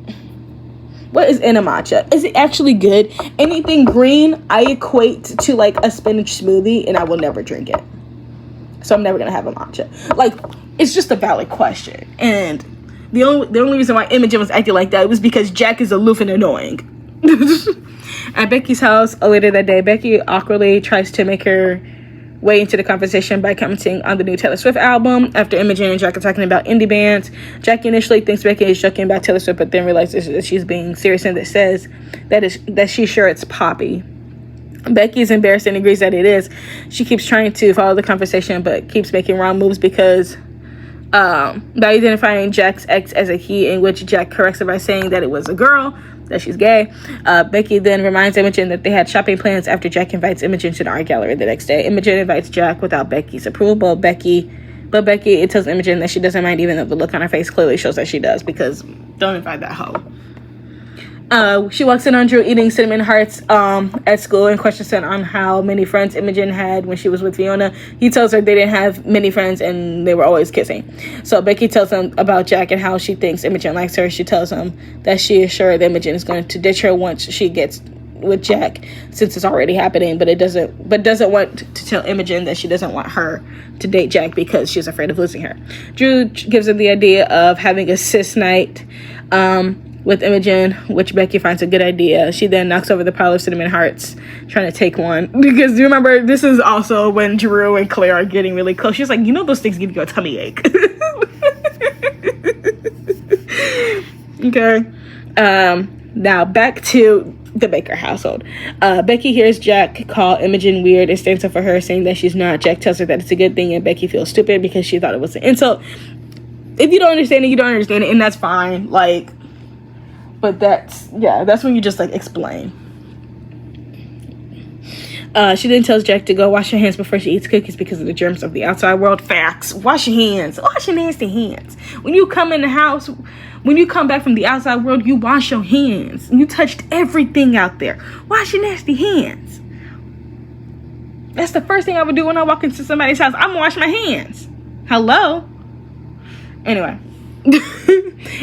what is in a matcha? Is it actually good? Anything green, I equate to like a spinach smoothie, and I will never drink it. So I'm never gonna have a matcha. Like, it's just a valid question. And the only reason why Imogen was acting like that was because Jack is aloof and annoying. At Becky's house later that day, Becky awkwardly tries to make her way into the conversation by commenting on the new Taylor Swift album. After Imogen and Jack are talking about indie bands, Jack initially thinks Becky is joking about Taylor Swift, but then realizes that she's being serious and that says that she's sure it's poppy. Becky is embarrassed and agrees that it is. She keeps trying to follow the conversation, but keeps making wrong moves because by identifying Jack's ex as a he, in which Jack corrects her by saying that it was a girl, that she's gay. Becky then reminds Imogen that they had shopping plans after Jack invites Imogen to the art gallery the next day. Imogen invites Jack without Becky's approval. Becky it tells Imogen that she doesn't mind, even though the look on her face clearly shows that she does, because don't invite that hoe. She walks in on Drew eating cinnamon hearts at school and questions her on how many friends Imogen had when she was with Fiona. He tells her they didn't have many friends and they were always kissing. So Becky tells him about Jack and how she thinks Imogen likes her. She tells him that she is sure that Imogen is going to ditch her once she gets with Jack, since it's already happening, but doesn't want to tell Imogen that she doesn't want her to date Jack because she's afraid of losing her. Drew gives her the idea of having a cis night with Imogen, which Becky finds a good idea. She then knocks over the pile of cinnamon hearts, trying to take one. Because you remember, this is also when Drew and Claire are getting really close. She's like, those things give you a tummy ache. Okay. Now back to the Baker household. Becky hears Jack call Imogen weird and stands up for her, saying that she's not. Jack tells her that it's a good thing, and Becky feels stupid because she thought it was an insult. If you don't understand it, you don't understand it, and that's fine. Like, but that's when you just like explain. She then tells Jack to go wash her hands before she eats cookies because of the germs of the outside world. Facts. Wash your hands. Wash your nasty hands. When you come in the house, when you come back from the outside world, you wash your hands. You touched everything out there. Wash your nasty hands. That's the first thing I would do when I walk into somebody's house. I'm gonna wash my hands. Hello? Anyway.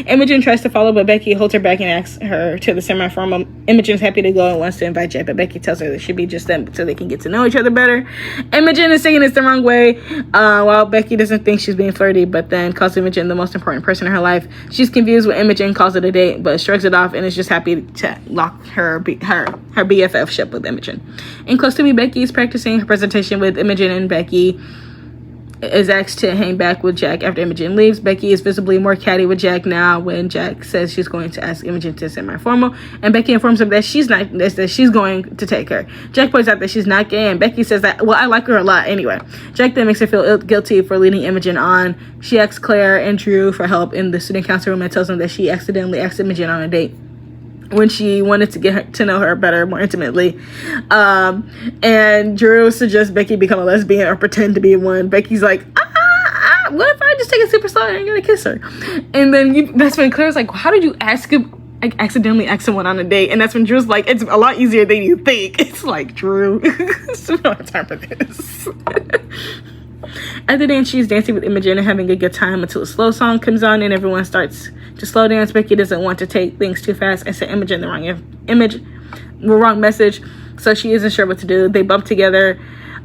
Imogen tries to follow, but Becky holds her back and asks her to the semi-formal. Imogen's happy to go and wants to invite Jack, but Becky tells her that it should be just them so they can get to know each other better. Imogen is saying it's the wrong way, while Becky doesn't think she's being flirty, but then calls Imogen the most important person in her life. She's confused when Imogen calls it a date, but shrugs it off and is just happy to lock her BFF ship with Imogen. And close to me, Becky is practicing her presentation with Imogen, and Becky is asked to hang back with Jack after Imogen leaves. Becky is visibly more catty with Jack now when Jack says she's going to ask Imogen to semi-formal, and Becky informs him that she's going to take her. Jack points out that she's not gay, and Becky says that, well, I like her a lot anyway. Jack then makes her feel guilty for leading Imogen on. She asks Claire and Drew for help in the student council room and tells them that she accidentally asked Imogen on a date when she wanted to get her to know her better, more intimately. And Drew suggests Becky become a lesbian or pretend to be one. Becky's like, what if I just take it super slow and I'm gonna kiss her? And then that's when Claire's like, how did you accidentally ask someone on a date? And that's when Drew's like, it's a lot easier than you think. It's like, Drew, we don't have time for this. At the dance, she's dancing with Imogen and having a good time until a slow song comes on and everyone starts to slow dance. Becky doesn't want to take things too fast and send Imogen the wrong message, so she isn't sure what to do. They bump together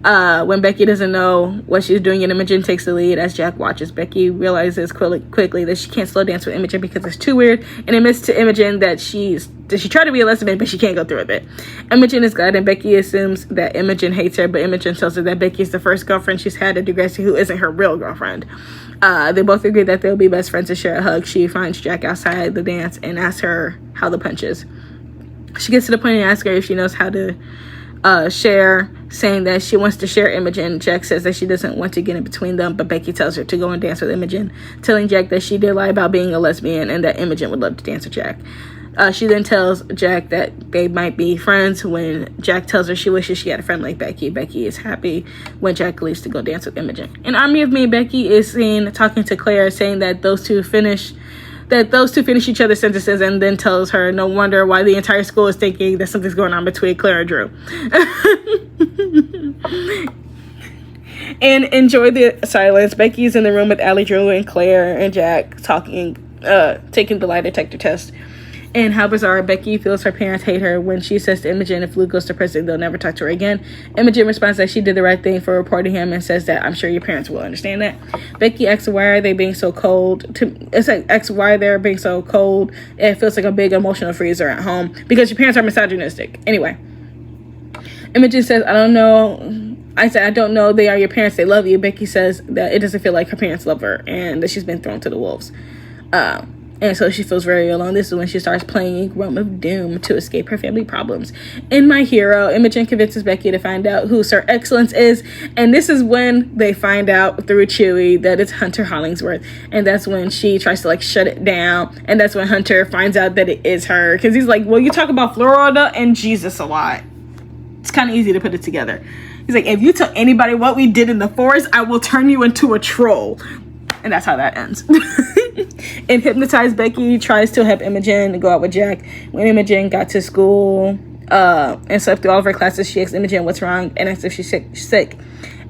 when Becky doesn't know what she's doing, and Imogen takes the lead as Jack watches. Becky realizes quickly that she can't slow dance with Imogen because it's too weird, and admits to Imogen that she tried to be a lesbian, but she can't go through with it. Imogen is glad, and Becky assumes that Imogen hates her, but Imogen tells her that Becky is the first girlfriend she's had at Degrassi who isn't her real girlfriend. They both agree that they'll be best friends and share a hug. She finds Jack outside the dance and asks her how the punch is. She gets to the point and asks her if she knows how to share, saying that she wants to share Imogen. Jack says that she doesn't want to get in between them, but Becky tells her to go and dance with Imogen, telling Jack that she did lie about being a lesbian and that Imogen would love to dance with Jack. She then tells Jack that they might be friends. When Jack tells her she wishes she had a friend like Becky, Becky is happy when Jack leaves to go dance with Imogen. In Army of Me, Becky is seen talking to Claire, saying that those two finish each other's sentences, and then tells her no wonder why the entire school is thinking that something's going on between Claire and Drew. And enjoy the silence. Becky's in the room with Allie, Drew, and Claire and Jack taking the lie detector test. And how bizarre, Becky feels her parents hate her when she says to Imogen if Luke goes to prison, they'll never talk to her again. Imogen responds that she did the right thing for reporting him and says that I'm sure your parents will understand that. Becky asks why they're being so cold. It feels like a big emotional freezer at home because your parents are misogynistic. Anyway, Imogen says, I don't know. I said, I don't know. They are your parents. They love you. Becky says that it doesn't feel like her parents love her and that she's been thrown to the wolves. And so she feels very alone. This is when she starts playing Realm of Doom to escape her family problems. In My Hero, Imogen convinces Becky to find out who Sir Excellence is. And this is when they find out through Chewie that it's Hunter Hollingsworth. And that's when she tries to shut it down. And that's when Hunter finds out that it is her. Because he's like, well, you talk about Florida and Jesus a lot. It's kind of easy to put it together. He's like, if you tell anybody what we did in the forest, I will turn you into a troll. And that's how that ends. And hypnotized Becky tries to help Imogen go out with Jack. When Imogen got to school and slept through all of her classes, she asked Imogen what's wrong and asked if she's sick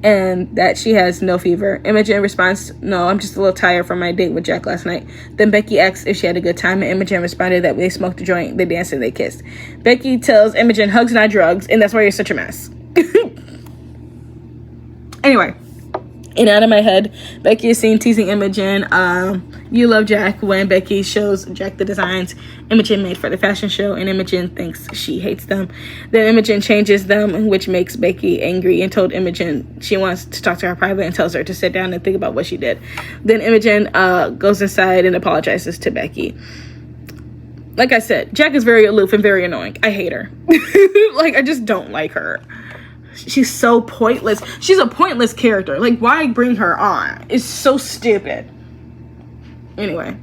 and that she has no fever. Imogen responds, no, I'm just a little tired from my date with Jack last night. Then Becky asks if she had a good time, and Imogen responded that they smoked a joint, they danced, and they kissed. Becky tells Imogen hugs not drugs, and that's why you're such a mess. Anyway. And Out of My Head, Becky is seen teasing Imogen. You love Jack when Becky shows Jack the designs Imogen made for the fashion show, and Imogen thinks she hates them. Then Imogen changes them, which makes Becky angry, and told Imogen she wants to talk to her privately and tells her to sit down and think about what she did. Then Imogen goes inside and apologizes to Becky. Like I said, Jack is very aloof and very annoying. I hate her. I just don't like her. She's so pointless. She's a pointless character. Why bring her on? It's so stupid. Anyway,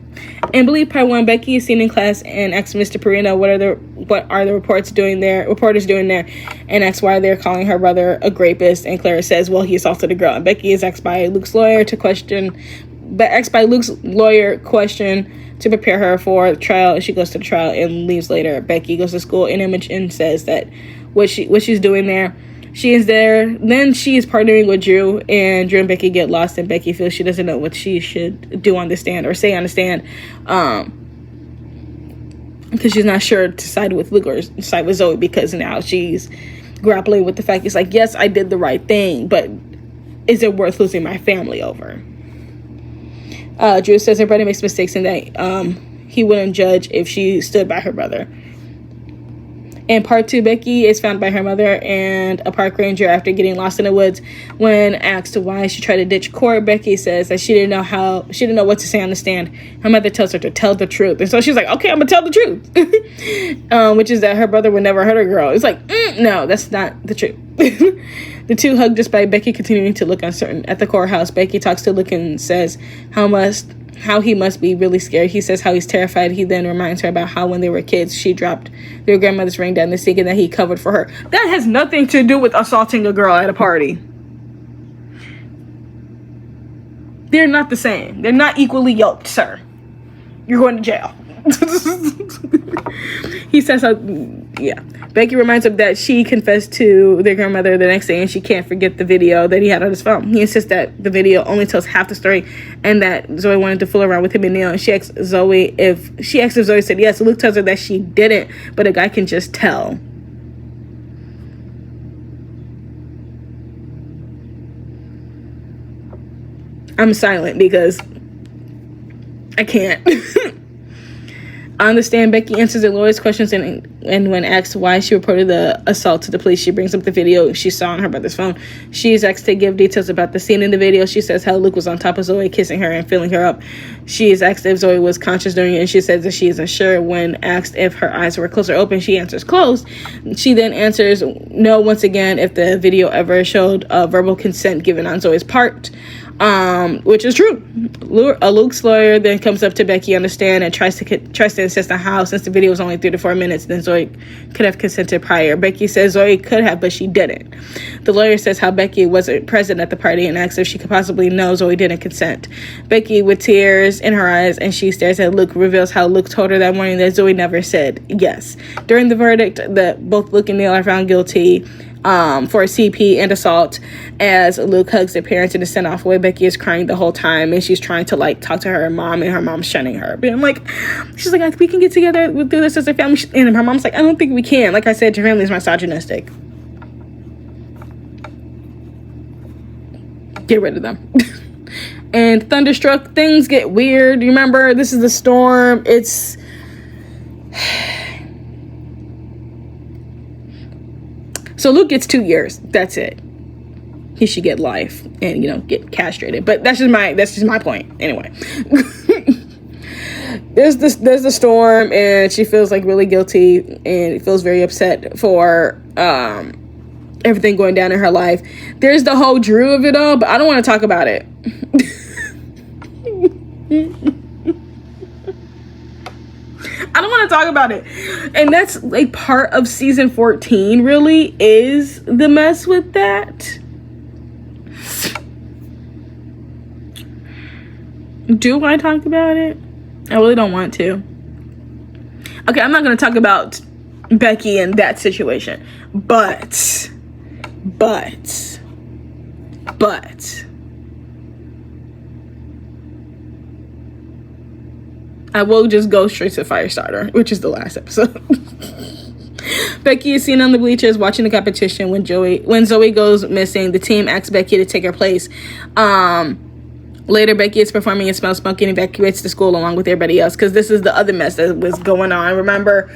in Believe Part 1, Becky is seen in class and asks Mr. Perino what are the reporters doing there, and asks why they're calling her brother a rapist. And Clara says, well, he assaulted a girl. And Becky is asked by Luke's lawyer to prepare her for the trial, and she goes to the trial and leaves later. Becky goes to school, and Imogen says that what she's doing there She is there. Then she is partnering with Drew, and Drew and Becky get lost, and Becky feels she doesn't know what she should do on the stand or say on the stand, because she's not sure to side with Luke or side with Zoe, because now she's grappling with the fact it's like, yes, I did the right thing, but is it worth losing my family over? Drew says her brother makes mistakes and that he wouldn't judge if she stood by her brother. In part 2, Becky is found by her mother and a park ranger after getting lost in the woods. When asked why she tried to ditch court, Becky says that she didn't know what to say on the stand. Her mother tells her to tell the truth, and so she's like, okay, I'm gonna tell the truth, which is that her brother would never hurt a girl. It's like, no, that's not the truth. The two hug despite Becky continuing to look uncertain. At the courthouse, Becky talks to Luke and says how he must be really scared. He says how he's terrified. He then reminds her about how when they were kids, she dropped their grandmother's ring down the sink and that he covered for her. That has nothing to do with assaulting a girl at a party. They're not the same. They're not equally yoked, sir. You're going to jail. He says, yeah. Becky reminds him that she confessed to their grandmother the next day and she can't forget the video that he had on his phone. He insists that the video only tells half the story and that Zoe wanted to fool around with him and Neil. And she asks if Zoe said yes. Luke tells her that she didn't, but a guy can just tell. I'm silent because I can't. I understand. Becky answers the lawyer's questions and when asked why she reported the assault to the police, she brings up the video she saw on her brother's phone. She is asked to give details about the scene in the video. She says how Luke was on top of Zoe, kissing her and filling her up. She is asked if Zoe was conscious during it, and she says that she isn't sure. When asked if her eyes were closed or open, she answers closed. She then answers no once again if the video ever showed verbal consent given on Zoe's part. Which is true. Luke's lawyer then comes up to Becky on the stand and tries to insist on how, since the video was only 3 to 4 minutes, then Zoe could have consented prior. Becky says Zoe could have, but she didn't. The lawyer says how Becky wasn't present at the party and asks if she could possibly know Zoe didn't consent. Becky, with tears in her eyes, and she stares at Luke, reveals how Luke told her that morning that Zoe never said yes. During the verdict, both Luke and Neil are found guilty for CP and assault. As Luke hugs their parents in the send-off way, Becky is crying the whole time and she's trying to talk to her mom, and her mom's shunning her. But I'm like, she's like, we can get together, we'll do this as a family, and her mom's like, I don't think we can. Like I said, your family's misogynistic. Get rid of them. And Thunderstruck, things get weird. You remember, this is the storm. It's so Luke gets 2 years. That's it. He should get life and, get castrated. But that's just my point. Anyway. There's the storm, and she feels really guilty and feels very upset for everything going down in her life. There's the whole Drew of it all, but I don't want to talk about it. I don't want to talk about it. And that's part of season 14 really is the mess with that. Do I talk about it? I really don't want to. Okay, I'm not going to talk about Becky and that situation. But I will just go straight to Firestarter, which is the last episode. Becky is seen on the bleachers watching the competition. When Zoe goes missing, the team asks Becky to take her place. Later, Becky is performing and smells smoky and evacuates the school along with everybody else, because this is the other mess that was going on. Remember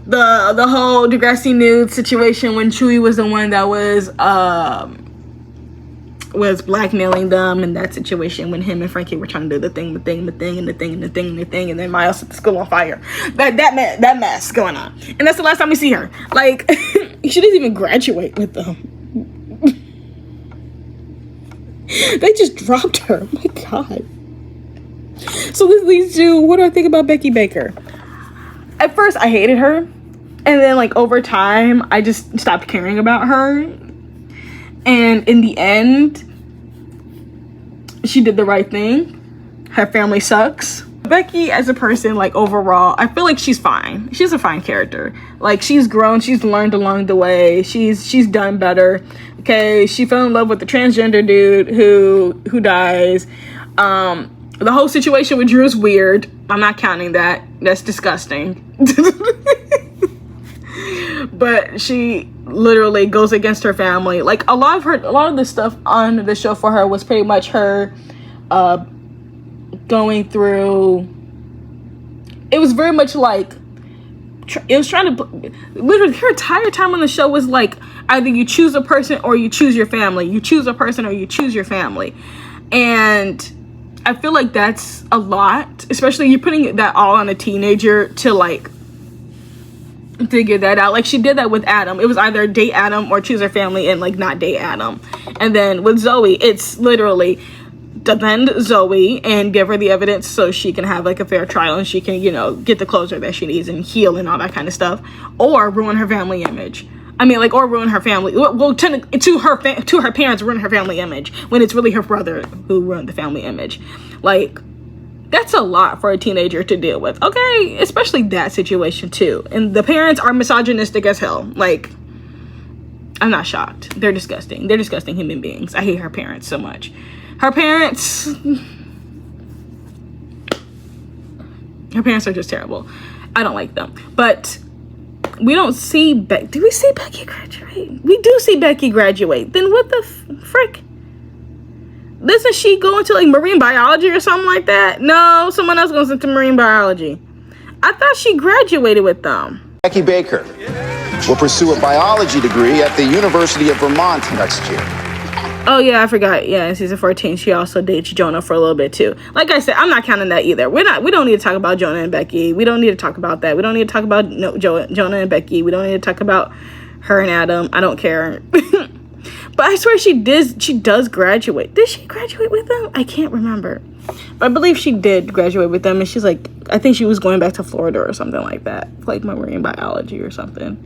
the whole Degrassi nude situation when Chewie was the one that was blackmailing them, and that situation when him and Frankie were trying to do the thing, and then Miles set the school on fire. That mess going on, and that's the last time we see her. She didn't even graduate with them. They just dropped her. Oh my god. So this leads to, what do I think about Becky Baker? At first I hated her, and then over time I just stopped caring about her. And in the end, she did the right thing. Her family sucks. Becky as a person, like overall, I feel like she's fine. She's a fine character. Like she's grown, she's learned along the way. She's done better. Okay, she fell in love with the transgender dude who dies. The whole situation with Drew is weird. I'm not counting that. That's disgusting. But she literally goes against her family. Like a lot of the stuff on the show for her was pretty much her going through. It was very much like it was trying to literally her entire time on the show was like either you choose a person or you choose your family. You choose a person or you choose your family. And I feel like that's a lot, especially you're putting that all on a teenager to like figure that out. Like she did that with Adam. It was either date Adam or choose her family and like not date Adam. And then with Zoe, it's literally defend Zoe and give her the evidence so she can have like a fair trial and she can, you know, get the closure that she needs and heal and all that kind of stuff, or ruin her family image. I mean, like, or ruin her family. Well, to her parents, ruin her family image when it's really her brother who ruined the family image. Like, that's a lot for a teenager to deal with. Okay, especially that situation too. And the parents are misogynistic as hell. Like, I'm not shocked. They're disgusting. They're disgusting human beings. I hate her parents so much. Her parents are just terrible. I don't like them. But we don't see do we see Becky graduate? We do see Becky graduate. Then what the frick? Doesn't she go into like marine biology or something like that? No, someone else goes into marine biology. I thought she graduated with them. Becky Baker will pursue a biology degree at the University of Vermont next year. Oh yeah, I forgot. Yeah, in season 14, she also dates Jonah for a little bit too. Like I said, I'm not counting that either. We don't need to talk about Jonah and Becky. We don't need to talk about that. We don't need to talk about Jonah and Becky. We don't need to talk about her and Adam. I don't care. But I swear she does graduate. Did she graduate with them? I can't remember. But I believe she did graduate with them, and she's like, I think she was going back to Florida or something like that, like marine biology or something.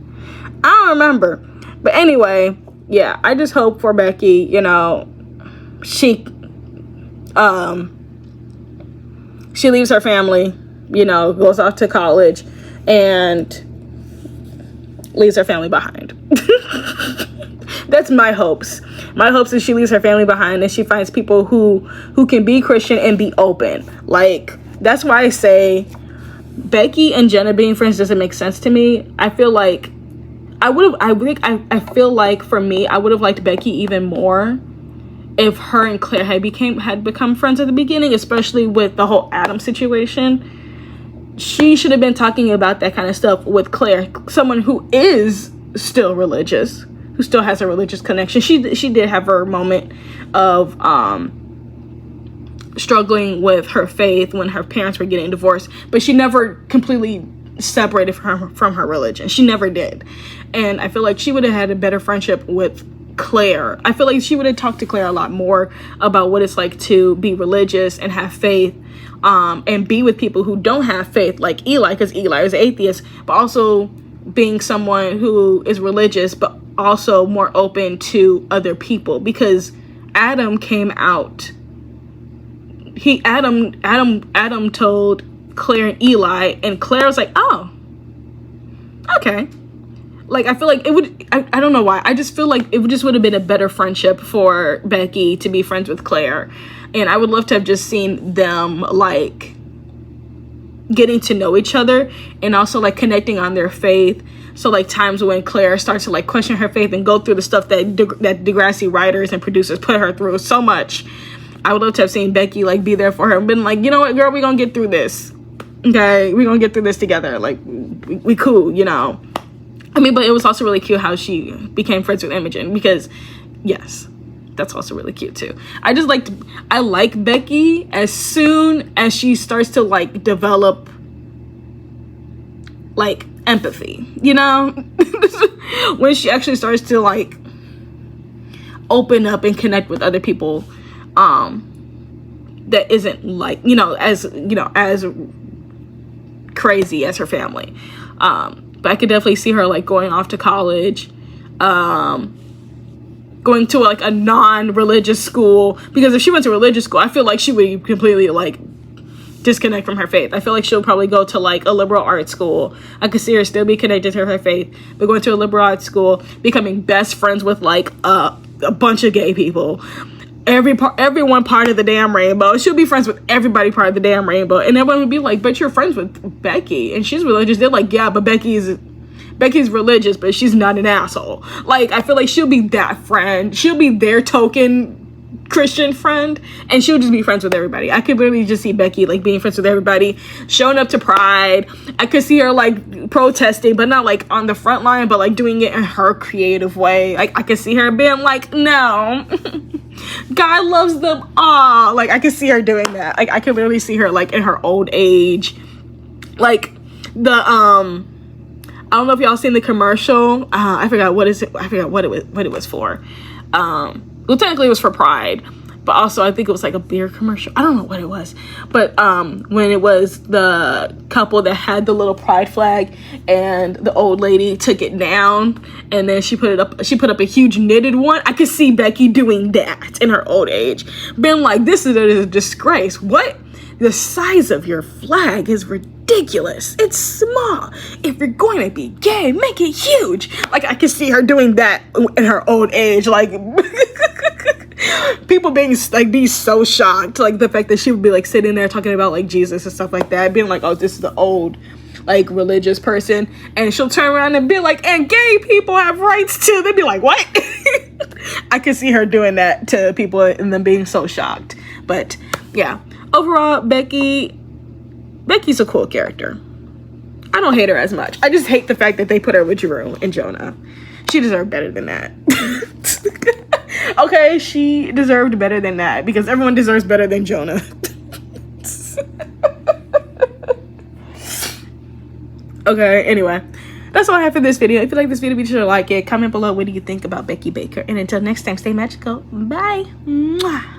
I don't remember. But anyway, yeah, I just hope for Becky, you know, she leaves her family, you know, goes off to college and leaves her family behind. That's my hopes. My hopes is she leaves her family behind and she finds people who can be Christian and be open. Like, that's why I say Becky and Jenna being friends doesn't make sense to me. I feel like I feel like for me, I would have liked Becky even more if her and Claire had become friends at the beginning, especially with the whole Adam situation. She should have been talking about that kind of stuff with Claire, someone who is still religious, who still has a religious connection. She did have her moment of struggling with her faith when her parents were getting divorced, but she never completely separated from her religion. She never did. And I feel like she would have had a better friendship with Claire. I feel like she would have talked to Claire a lot more about what it's like to be religious and have faith, and be with people who don't have faith, like Eli, because Eli is an atheist, but also being someone who is religious but also more open to other people, because Adam came out. Adam told Claire and Eli, and Claire was like, oh, okay. Like, I feel like it would, I don't know why, I just feel like it would have been a better friendship for Becky to be friends with Claire. And I would love to have just seen them like getting to know each other and also like connecting on their faith. So like times when Claire starts to like question her faith and go through the stuff that Degrassi writers and producers put her through so much, I would love to have seen Becky like be there for her and been like, you know what, girl, we're gonna get through this. Okay, we're gonna get through this together. Like, we cool, you know. I mean, but it was also really cute how she became friends with Imogen, because yes, that's also really cute too. I like Becky as soon as she starts to like develop like empathy, you know. When she actually starts to like open up and connect with other people that isn't like, you know, as crazy as her family. But I could definitely see her like going off to college, going to like a non-religious school, because if she went to religious school, I feel like she would completely like disconnect from her faith. I feel like she'll probably go to like a liberal arts school. I could see her still be connected to her faith, but going to a liberal arts school, becoming best friends with like a bunch of gay people. Everyone part of the damn rainbow. She'll be friends with everybody part of the damn rainbow, and everyone would be like, but you're friends with Becky and she's religious. They're like, yeah, but Becky's religious, but she's not an asshole. Like, I feel like she'll be that friend. She'll be their token Christian friend, and she'll just be friends with everybody. I could literally just see Becky like being friends with everybody, showing up to Pride. I could see her like protesting, but not like on the front line, but like doing it in her creative way. Like, I could see her being like, no, God loves them all. Like, I could see her doing that. Like, I could literally see her like in her old age, like the I don't know if y'all seen the commercial. I forgot what it was for. Well, technically it was for Pride, but also I think it was like a beer commercial. I don't know what it was, but when it was the couple that had the little Pride flag and the old lady took it down and then she put up a huge knitted one. I could see Becky doing that in her old age, being like, this is a disgrace. What? The size of your flag is ridiculous. It's small. If you're going to be gay, make it huge. Like, I can see her doing that in her old age. Like, people being so shocked. Like, the fact that she would be like sitting there talking about like Jesus and stuff like that, being like, oh, this is the old like religious person, and she'll turn around and be like, and gay people have rights too. They'd be like, what? I can see her doing that to people and them being so shocked. But yeah, overall, Becky's a cool character. I don't hate her as much. I just hate the fact that they put her with Drew and Jonah. She deserved better than that. Okay, she deserved better than that, because everyone deserves better than Jonah. Okay, anyway, that's all I have for this video. If you like this video, be sure to like it. Comment below, what do you think about Becky Baker? And until next time, stay magical. Bye. Mwah.